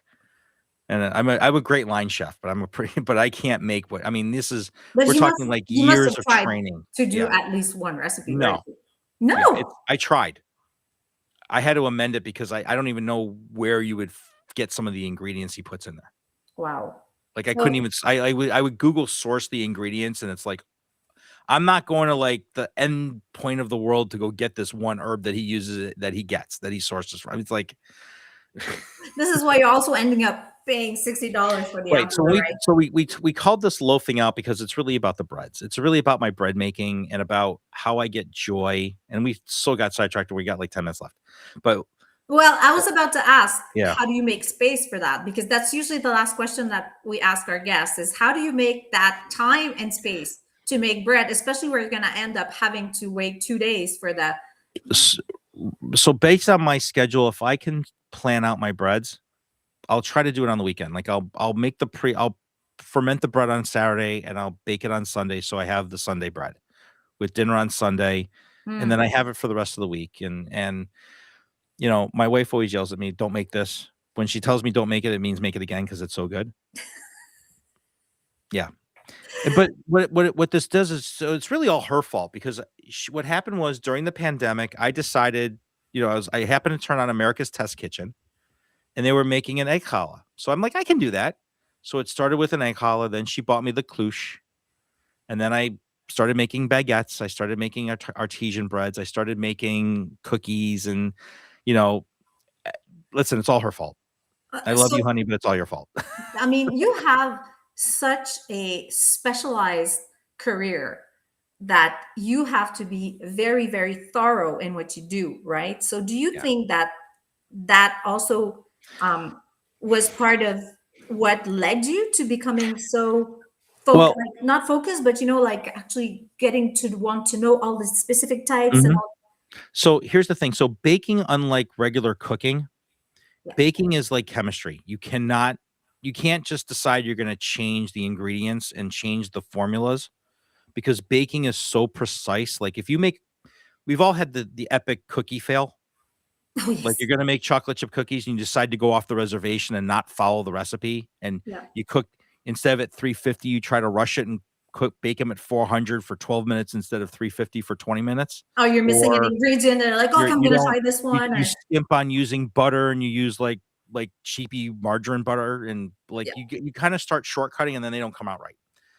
And I'm a great line chef, but I'm a pretty but I can't make what I mean, this is but we're talking like you must have years of tried training. to do Yeah. at least one recipe, right? No. Yeah, No. I tried. I had to amend it because I don't even know where you would get some of the ingredients he puts in there. Wow. Like I couldn't So even I would Google source the ingredients and it's like I'm not going to like the end point of the world to go get this one herb that he uses that he gets that he sources from. It's like this is why you're also ending up paying $60 for the right. So hamburger, right? we called this loafing out because it's really about the breads. It's really about my bread making and about how I get joy. And we still got sidetracked. We got like 10 minutes left. But Well, I was about to ask, yeah. how do you make space for that? Because that's usually the last question that we ask our guests is how do you make that time and space to make bread, especially where you're going to end up having to wait 2 days for that. So based on my schedule, if I can plan out my breads, I'll try to do it on the weekend. Like I'll ferment the bread on Saturday and I'll bake it on Sunday. So I have the Sunday bread with dinner on Sunday. And then I have it for the rest of the week. And you know, my wife always yells at me, "Don't make this." When she tells me don't make it, it means make it again because it's so good. Yeah. But what this does is, so it's really all her fault because what happened was during the pandemic, I decided, you know, I happened to turn on America's Test Kitchen and they were making an egg challah. So I'm like, I can do that. So it started with an egg challah. Then she bought me the clouche. And then I started making baguettes. I started making artesian breads. I started making cookies and, you know, eh, listen, it's all her fault. I love you, So, honey, but it's all your fault. I mean, you have such a specialized career that you have to be very, very thorough in what you do, right? So, do you Yeah. think that that also um, was part of what led you to becoming so Well, like not focused, but like actually getting to want to know all the specific types and mhm. all? So here's the thing. So baking, unlike regular cooking, Yeah. baking is like chemistry. You can't just decide you're going to change the ingredients and change the formulas because baking is so precise. Like if you make, we've all had the epic cookie fail. Oh Like yes. you're gonna make chocolate chip cookies and you decide to go off the reservation and not follow the recipe, and Yeah. you cook instead of at 350, you try to rush it and bake them at 400 for 12 minutes instead of 350 for 20 minutes. Oh, you're missing an Or ingredient, and like, okay, I'm you gonna don't try this one, you or skimp on using butter and you use like cheapy margarine butter and like yeah, you kind of start shortcutting and then they don't come out right.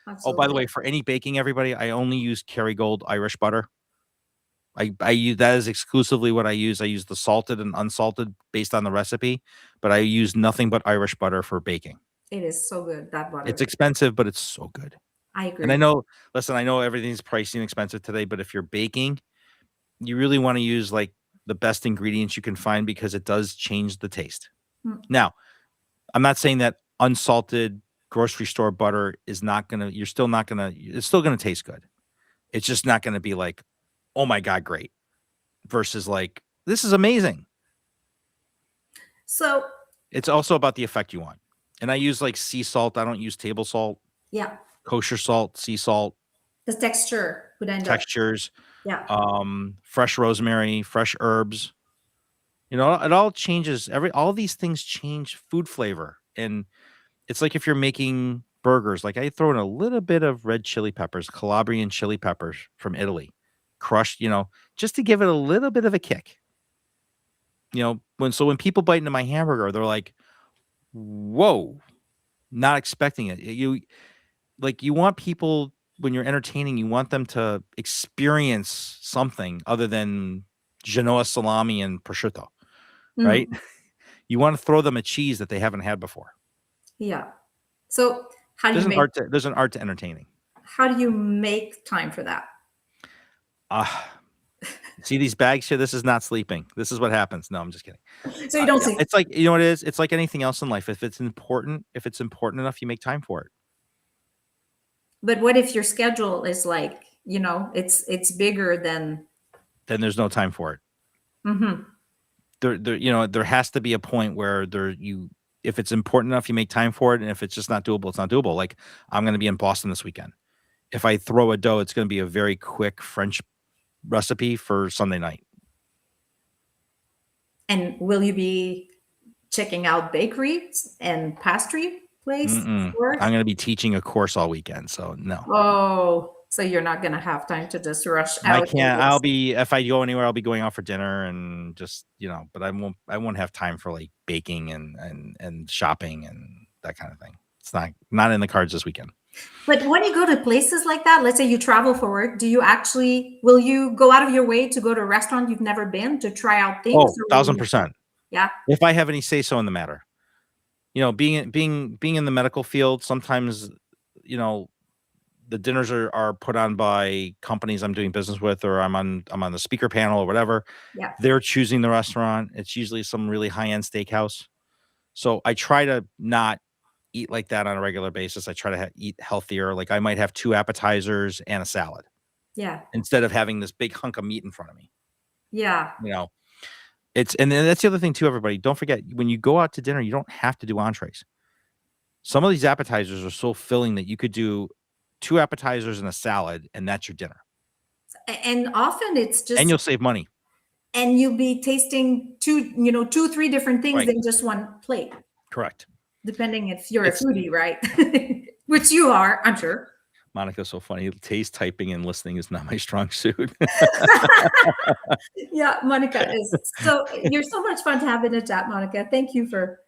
Oh, by the absolutely. way, for any baking, everybody, I only use Kerrygold Irish butter. I use that is exclusively what I use. I use the salted and unsalted based on the recipe, but I use nothing but Irish butter for baking. It is so good, that It's butter. expensive, but it's so good. I And I agree. know, listen, I know everything's pricey and expensive today, but if you're baking, you really want to use like the best ingredients you can find because it does change the taste. Mm. Now, I'm not saying that unsalted grocery store butter is not gonna, you're still not gonna, it's still gonna taste good. It's just not gonna be like, oh my God, great. Versus like, this is amazing. So It's also about the effect you want. And I use like sea salt. I don't use table salt. Yeah. Kosher salt, sea salt, The texture would end up. textures, Yeah. fresh rosemary, fresh herbs. You know, it all changes. All these things change food flavor. And it's like if you're making burgers, like I throw in a little bit of red chili peppers, Calabrian chili peppers from Italy, crushed, just to give it a little bit of a kick. When people bite into my hamburger, they're like, "Whoa," not expecting it. You want people, when you're entertaining, you want them to experience something other than Genoa salami and prosciutto, right? Mm. You want to throw them a cheese that they haven't had before. Yeah. So There's an art to entertaining. how do you make time for that? See these bags here? This is not sleeping. This is what happens. No, I'm just kidding. So you don't sleep. It's like, you know what it is? It's like anything else in life. If it's important enough, you make time for it. But what if your schedule is like, it's bigger than. Then there's no time for it. Mm-hmm. There has to be a point where if it's important enough, you make time for it. And if it's just not doable, it's not doable. Like, I'm going to be in Boston this weekend. If I throw a dough, it's going to be a very quick French recipe for Sunday night. And will you be checking out bakeries and pastry place? I'm going to be teaching a course all weekend. So no. Oh, so you're not going to have time to just rush out. I can't. If I go anywhere, I'll be going out for dinner and just, but I won't have time for like baking and shopping and that kind of thing. It's not in the cards this weekend. But when you go to places like that, let's say you travel for work, will you go out of your way to go to a restaurant you've never been to try out things? Oh, 1,000%. Yeah. If I have any say so in the matter, being in the medical field, sometimes, the dinners are put on by companies I'm doing business with, or I'm on the speaker panel or whatever. Yeah. They're choosing the restaurant. It's usually some really high-end steakhouse. So I try to not eat like that on a regular basis. I try to eat healthier. Like I might have 2 appetizers and a salad. Yeah. Instead of having this big hunk of meat in front of me. Yeah. And then that's the other thing too, everybody. Don't forget, when you go out to dinner, you don't have to do entrees. Some of these appetizers are so filling that you could do 2 appetizers and a salad, and that's your dinner. And often it's just. And you'll save money. And you'll be tasting 3 different things in just one plate. Correct. Depending if you're a foodie, right? Which you are, I'm sure. Monica's so funny. Taste typing and listening is not my strong suit. Yeah, Monica is. So you're so much fun to have in a chat, Monica. Thank you for.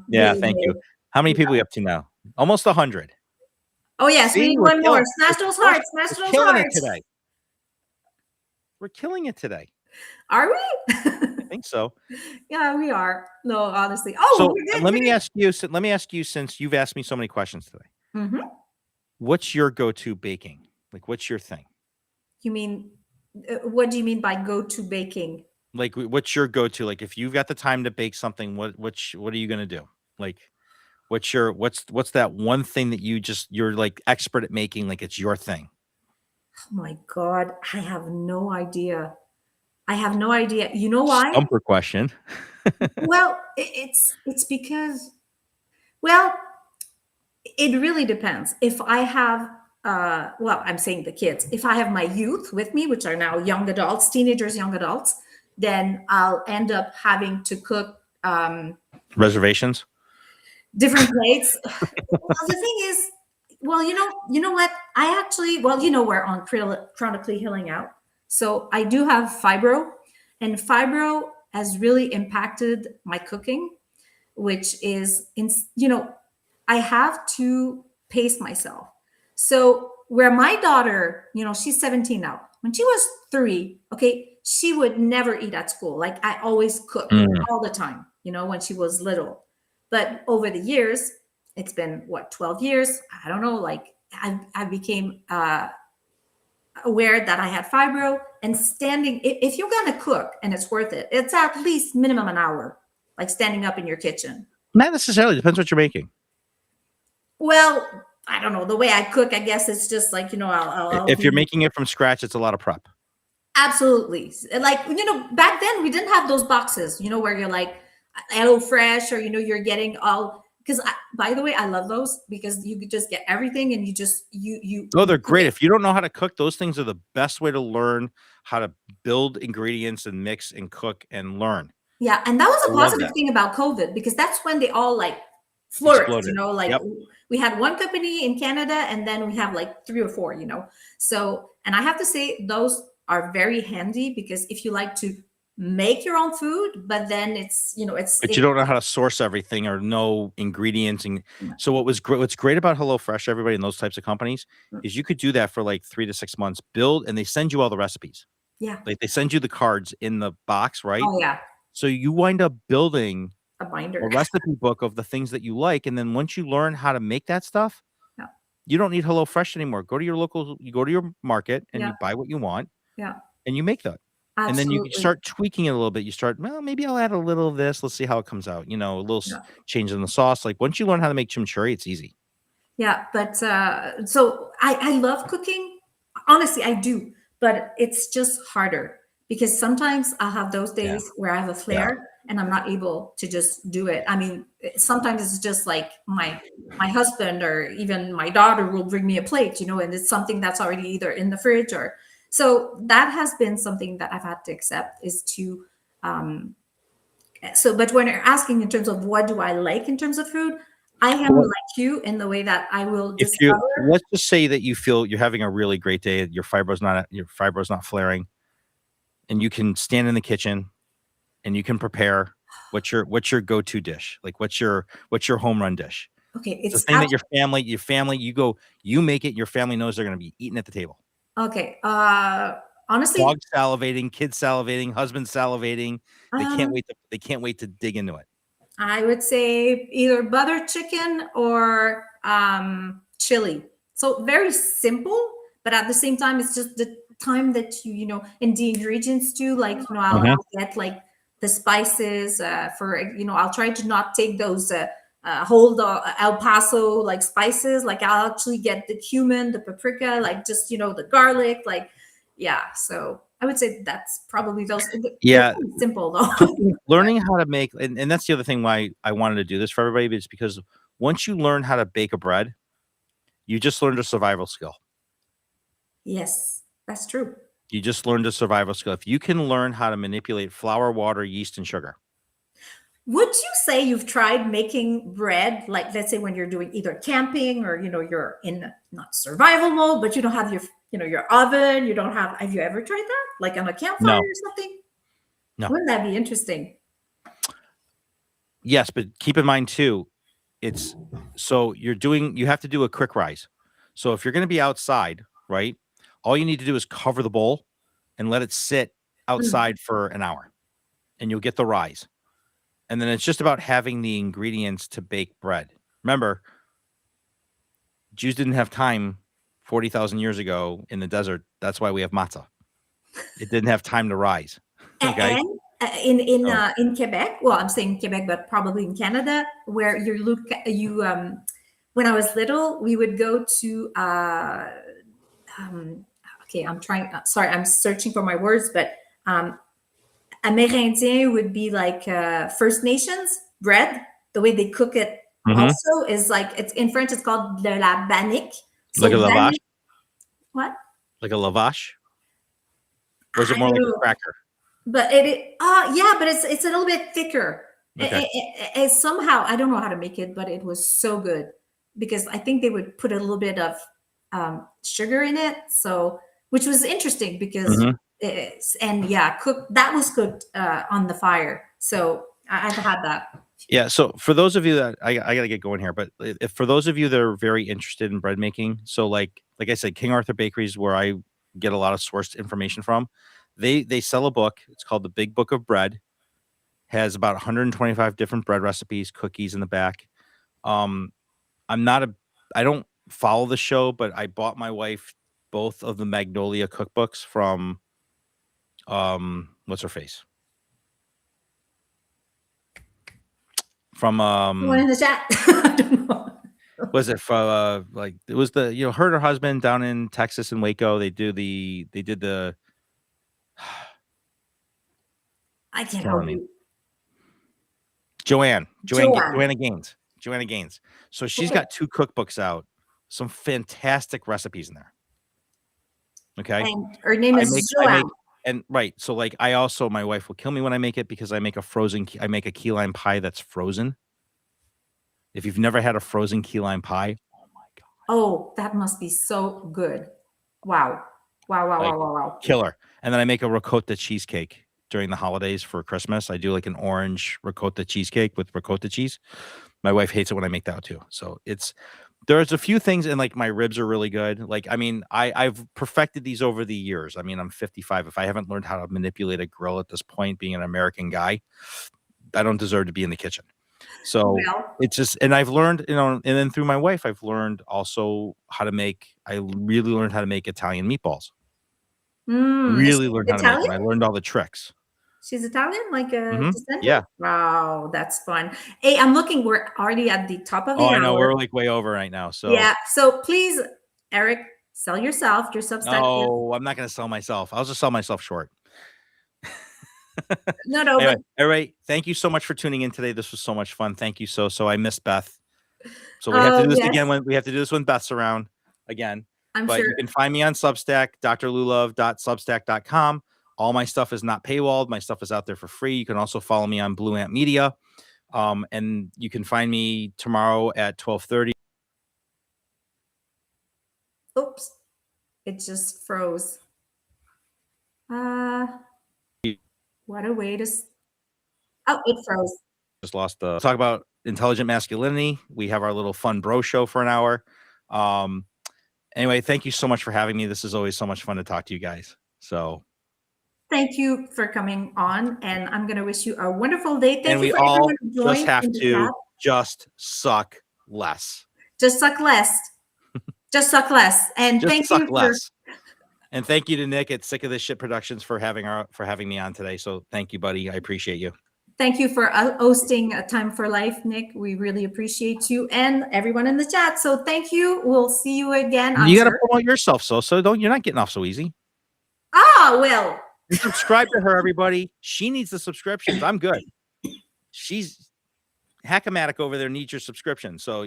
Yeah, thank you. How many people are we up to now? Almost 100. Oh yes, we need one more. Smash those hearts. Smash those hearts. Killing it today. We're killing it today. Are we? I think so. Yeah, we are. No, honestly. So let me ask you, since you've asked me so many questions today. Mm-hmm. What's your go-to baking? Like, what's your thing? You mean, what do you mean by go-to baking? Like, what's your go-to? Like, if you've got the time to bake something, what are you gonna do? Like, what's that one thing that you're like expert at making? Like, it's your thing. Oh my God, I have no idea. You know why? Stumper question. Well, it's because, well, it really depends. If I have, I'm saying the kids, if I have my youth with me, which are now young adults, teenagers, young adults, then I'll end up having to cook reservations, different plates. Well, the thing is, you know what? I actually, we're on chronically healing out. So I do have fibro, and fibro has really impacted my cooking, which is, I have to pace myself. So where my daughter, she's 17 now. When she was 3, okay, she would never eat at school. Like I always cook all the time, when she was little. But over the years, it's been 12 years? I don't know. Like I became aware that I had fibro, and if you're going to cook and it's worth it, it's at least minimum an hour, like standing up in your kitchen. Not necessarily. Depends what you're making. Well, I don't know. The way I cook, I guess it's just like, if you're making it from scratch, it's a lot of prep. Absolutely. Like, back then we didn't have those boxes, where you're like HelloFresh, or, you're getting all because by the way, I love those because you could just get everything and Oh, they're you cook great. it. If you don't know how to cook, those things are the best way to learn how to build ingredients and mix and cook and learn. Yeah, and that was I a love positive that. thing about COVID because that's when they all like flourished, Exploded. like Yep. we had one company in Canada and then we have like three or four, So, and I have to say those are very handy because if you like to make your own food, but then But you don't know how to source everything or know ingredients. And so what's great about HelloFresh, everybody, and those types of companies is you could do that for like 3 to 6 months, build, and they send you all the recipes. yeah. Like they send you the cards in the box, right? Oh yeah, So you wind up building a a binder. recipe book of the things that you like. And then once you learn how to make that stuff, Yeah, you don't need HelloFresh anymore. You go to your market and yeah, you buy what you want yeah, and you make that. And then you can absolutely. start tweaking it a little bit. You start, well, maybe I'll add a little of this. Let's see how it comes out. A little Yeah. change in the sauce. Like once you learn how to make chimichurri, it's easy. Yeah, but so I love cooking. Honestly, I do, but it's just harder because sometimes I'll have those Yeah. days where I have a Yeah. flare and I'm not able to just do it. I mean, sometimes it's just like my husband or even my daughter will bring me a plate, and it's something that's already either in the fridge or so that has been something that I've had to accept is to um but when you're asking in terms of what do I like in terms of food, I am Well, like you in the way that I will if you discover. let's just say that you feel you're having a really great day, your fibro's not flaring, and you can stand in the kitchen and you can prepare. What's your go-to dish? Like what's your home run dish? Okay, The it's thing that your family, you make it, your family knows they're gonna be eating at the table. okay. Honestly, Dog salivating, kids salivating, husband salivating. um, They can't wait to dig into it. I would say either butter chicken or chili. So very simple, but at the same time, it's just the time that and the ingredients too. Like Mhm. I'll get like the spices for I'll try to not take those whole El Paso like spices. Like I'll actually get the cumin, the paprika, like just the garlic. Like yeah. So I would say that's probably those. They're Yeah, pretty simple though. learning how to make and that's the other thing why I wanted to do this for everybody, is because once you learn how to bake a bread, you just learned a survival skill. Yes, that's true. You just learned a survival skill. If you can learn how to manipulate flour, water, yeast, and sugar. Would you say you've tried making bread, like let's say when you're doing either camping or you're in not survival mode, but you don't have your oven, you don't have you ever tried that? Like on a campfire No, or something? no. Wouldn't that be interesting? Yes, but keep in mind too, it's so you have to do a quick rise. So if you're going to be outside, right? All you need to do is cover the bowl and let it sit Mm. outside for an hour and you'll get the rise. And then it's just about having the ingredients to bake bread. Remember, Jews didn't have time 40,000 years ago in the desert. That's why we have matzah. It didn't have time to rise. Okay? And in So, in Quebec, well, I'm saying Quebec, but probably in Canada, where when I was little, we would go to um, okay, I'm trying. Sorry, I'm searching for my words, but um, Amérindien would be like First Nations bread. The way they cook it mhm. also is like it's in French. It's called de la bannique. Like a So lavash, bannique, what? like a lavash, or is it I more don't like a know, cracker? but yeah, but it's a little bit thicker. Okay. Somehow I don't know how to make it, but it was so good because I think they would put a little bit of sugar in it. So which was interesting because Mhm. and yeah, that was cooked on the fire. So I've had that. Yeah, so for those of you that I gotta get going here, but if for those of you that are very interested in bread making, so like I said, King Arthur Bakeries, where I get a lot of sourced information from, they sell a book. It's called The Big Book of Bread. Has about 125 different bread recipes, cookies in the back. Um, I'm not a I don't follow the show, but I bought my wife both of the Magnolia cookbooks from what's her face? From Someone in the chat. I don't know. was it for like it was the her and her husband down in Texas in Waco. They did the I can't killing help me. you. Joanne Joanne. Joanna Gaines. Joanna Gaines. So she's Okay. got 2 cookbooks out, some fantastic recipes in there. Okay. And her name I is make Joanne. and right. So like I also my wife will kill me when I make it because I make a key lime pie that's frozen. If you've never had a frozen key lime pie, oh my god. Oh, that must be so good. Wow. Wow, wow, Like wow, wow, wow. killer. And then I make a ricotta cheesecake during the holidays for Christmas. I do like an orange ricotta cheesecake with ricotta cheese. My wife hates it when I make that too. So there's a few things, and like my ribs are really good. Like, I mean, I've perfected these over the years. I mean, I'm 55. If I haven't learned how to manipulate a grill at this point, being an American guy, I don't deserve to be in the kitchen. So Well, it's just, and I've learned, and then through my wife, I've learned also I really learned how to make Italian meatballs. is Really she learned how to make them. Italian? I learned all the tricks. She's Italian, like a descendant? Yeah. Wow, that's fun. Hey, I'm looking, we're already at the top of Oh, the I know. hour. We're like way over right now. So Yeah. So please, Eric, sell yourself. Your Substack is no, I'm not going to sell myself. I'll just sell myself short. no, Anyway, but all right. Thank you so much for tuning in today. This was so much fun. Thank you so. I miss Beth. So we have to do this yes, again when Beth's around again. I'm But sure. you can find me on Substack, drlulov.substack.com. All my stuff is not paywalled. My stuff is out there for free. You can also follow me on Blue Ant Media. And you can find me tomorrow at 12:30. Oops, it just froze. What a way to. Oh, it froze. Just lost the talk about intelligent masculinity. We have our little fun bro show for an hour. Anyway, thank you so much for having me. This is always so much fun to talk to you guys. So, Thank you for coming on, and I'm going to wish you a wonderful day. Thank and you we for all everyone who just joined have in the to chat. just suck less. Just suck less. Just suck less. And Just thank suck you for. less. And thank you to Nick at Sick of This Shit Productions for having me on today. So thank you, buddy. I appreciate you. Thank you for hosting a Time for Life, Nick. We really appreciate you and everyone in the chat. So thank you. We'll see you again. You got to promote yourself, so you're not getting off so easy. Ah, well. And subscribe to her, everybody. She needs the subscriptions. I'm good. She's Hackamatic over there needs your subscription. So,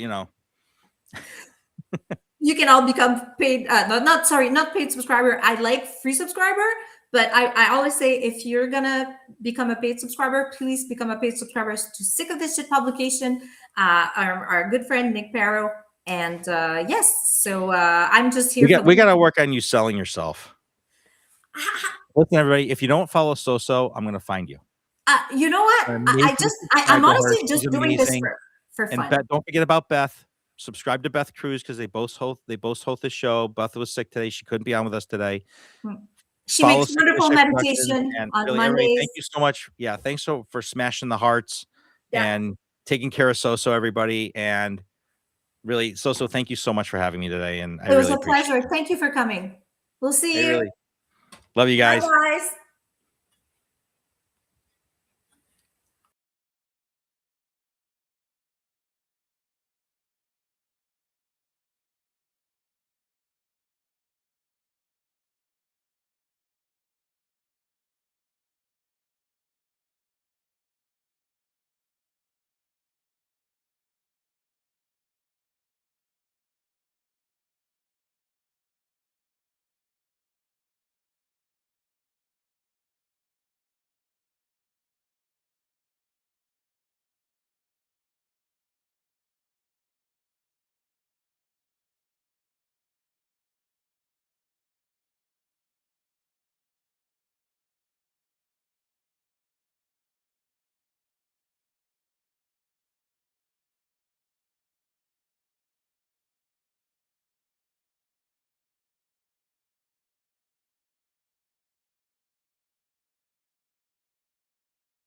You can all become paid, not paid subscriber. I like free subscriber, but I always say if you're gonna become a paid subscriber, please become a paid subscriber to Sick of This Shit publication, our good friend Nick Parrow. And yes, so I'm just here. We got to work on you selling yourself. Listen, everybody, if you don't follow Soso, I'm going to find you. You know what? I'm honestly just doing this for fun. And Beth, don't forget about Beth. Subscribe to Beth Cruz because they both host this show. Beth was sick today; she couldn't be on with us today. She makes wonderful meditation on Mondays. Thank you so much. Yeah, thanks for smashing the hearts and taking care of Soso, everybody. And really, Soso, thank you so much for having me today. And it was a pleasure. Thank you for coming. We'll see you. Really love you guys. Bye, guys.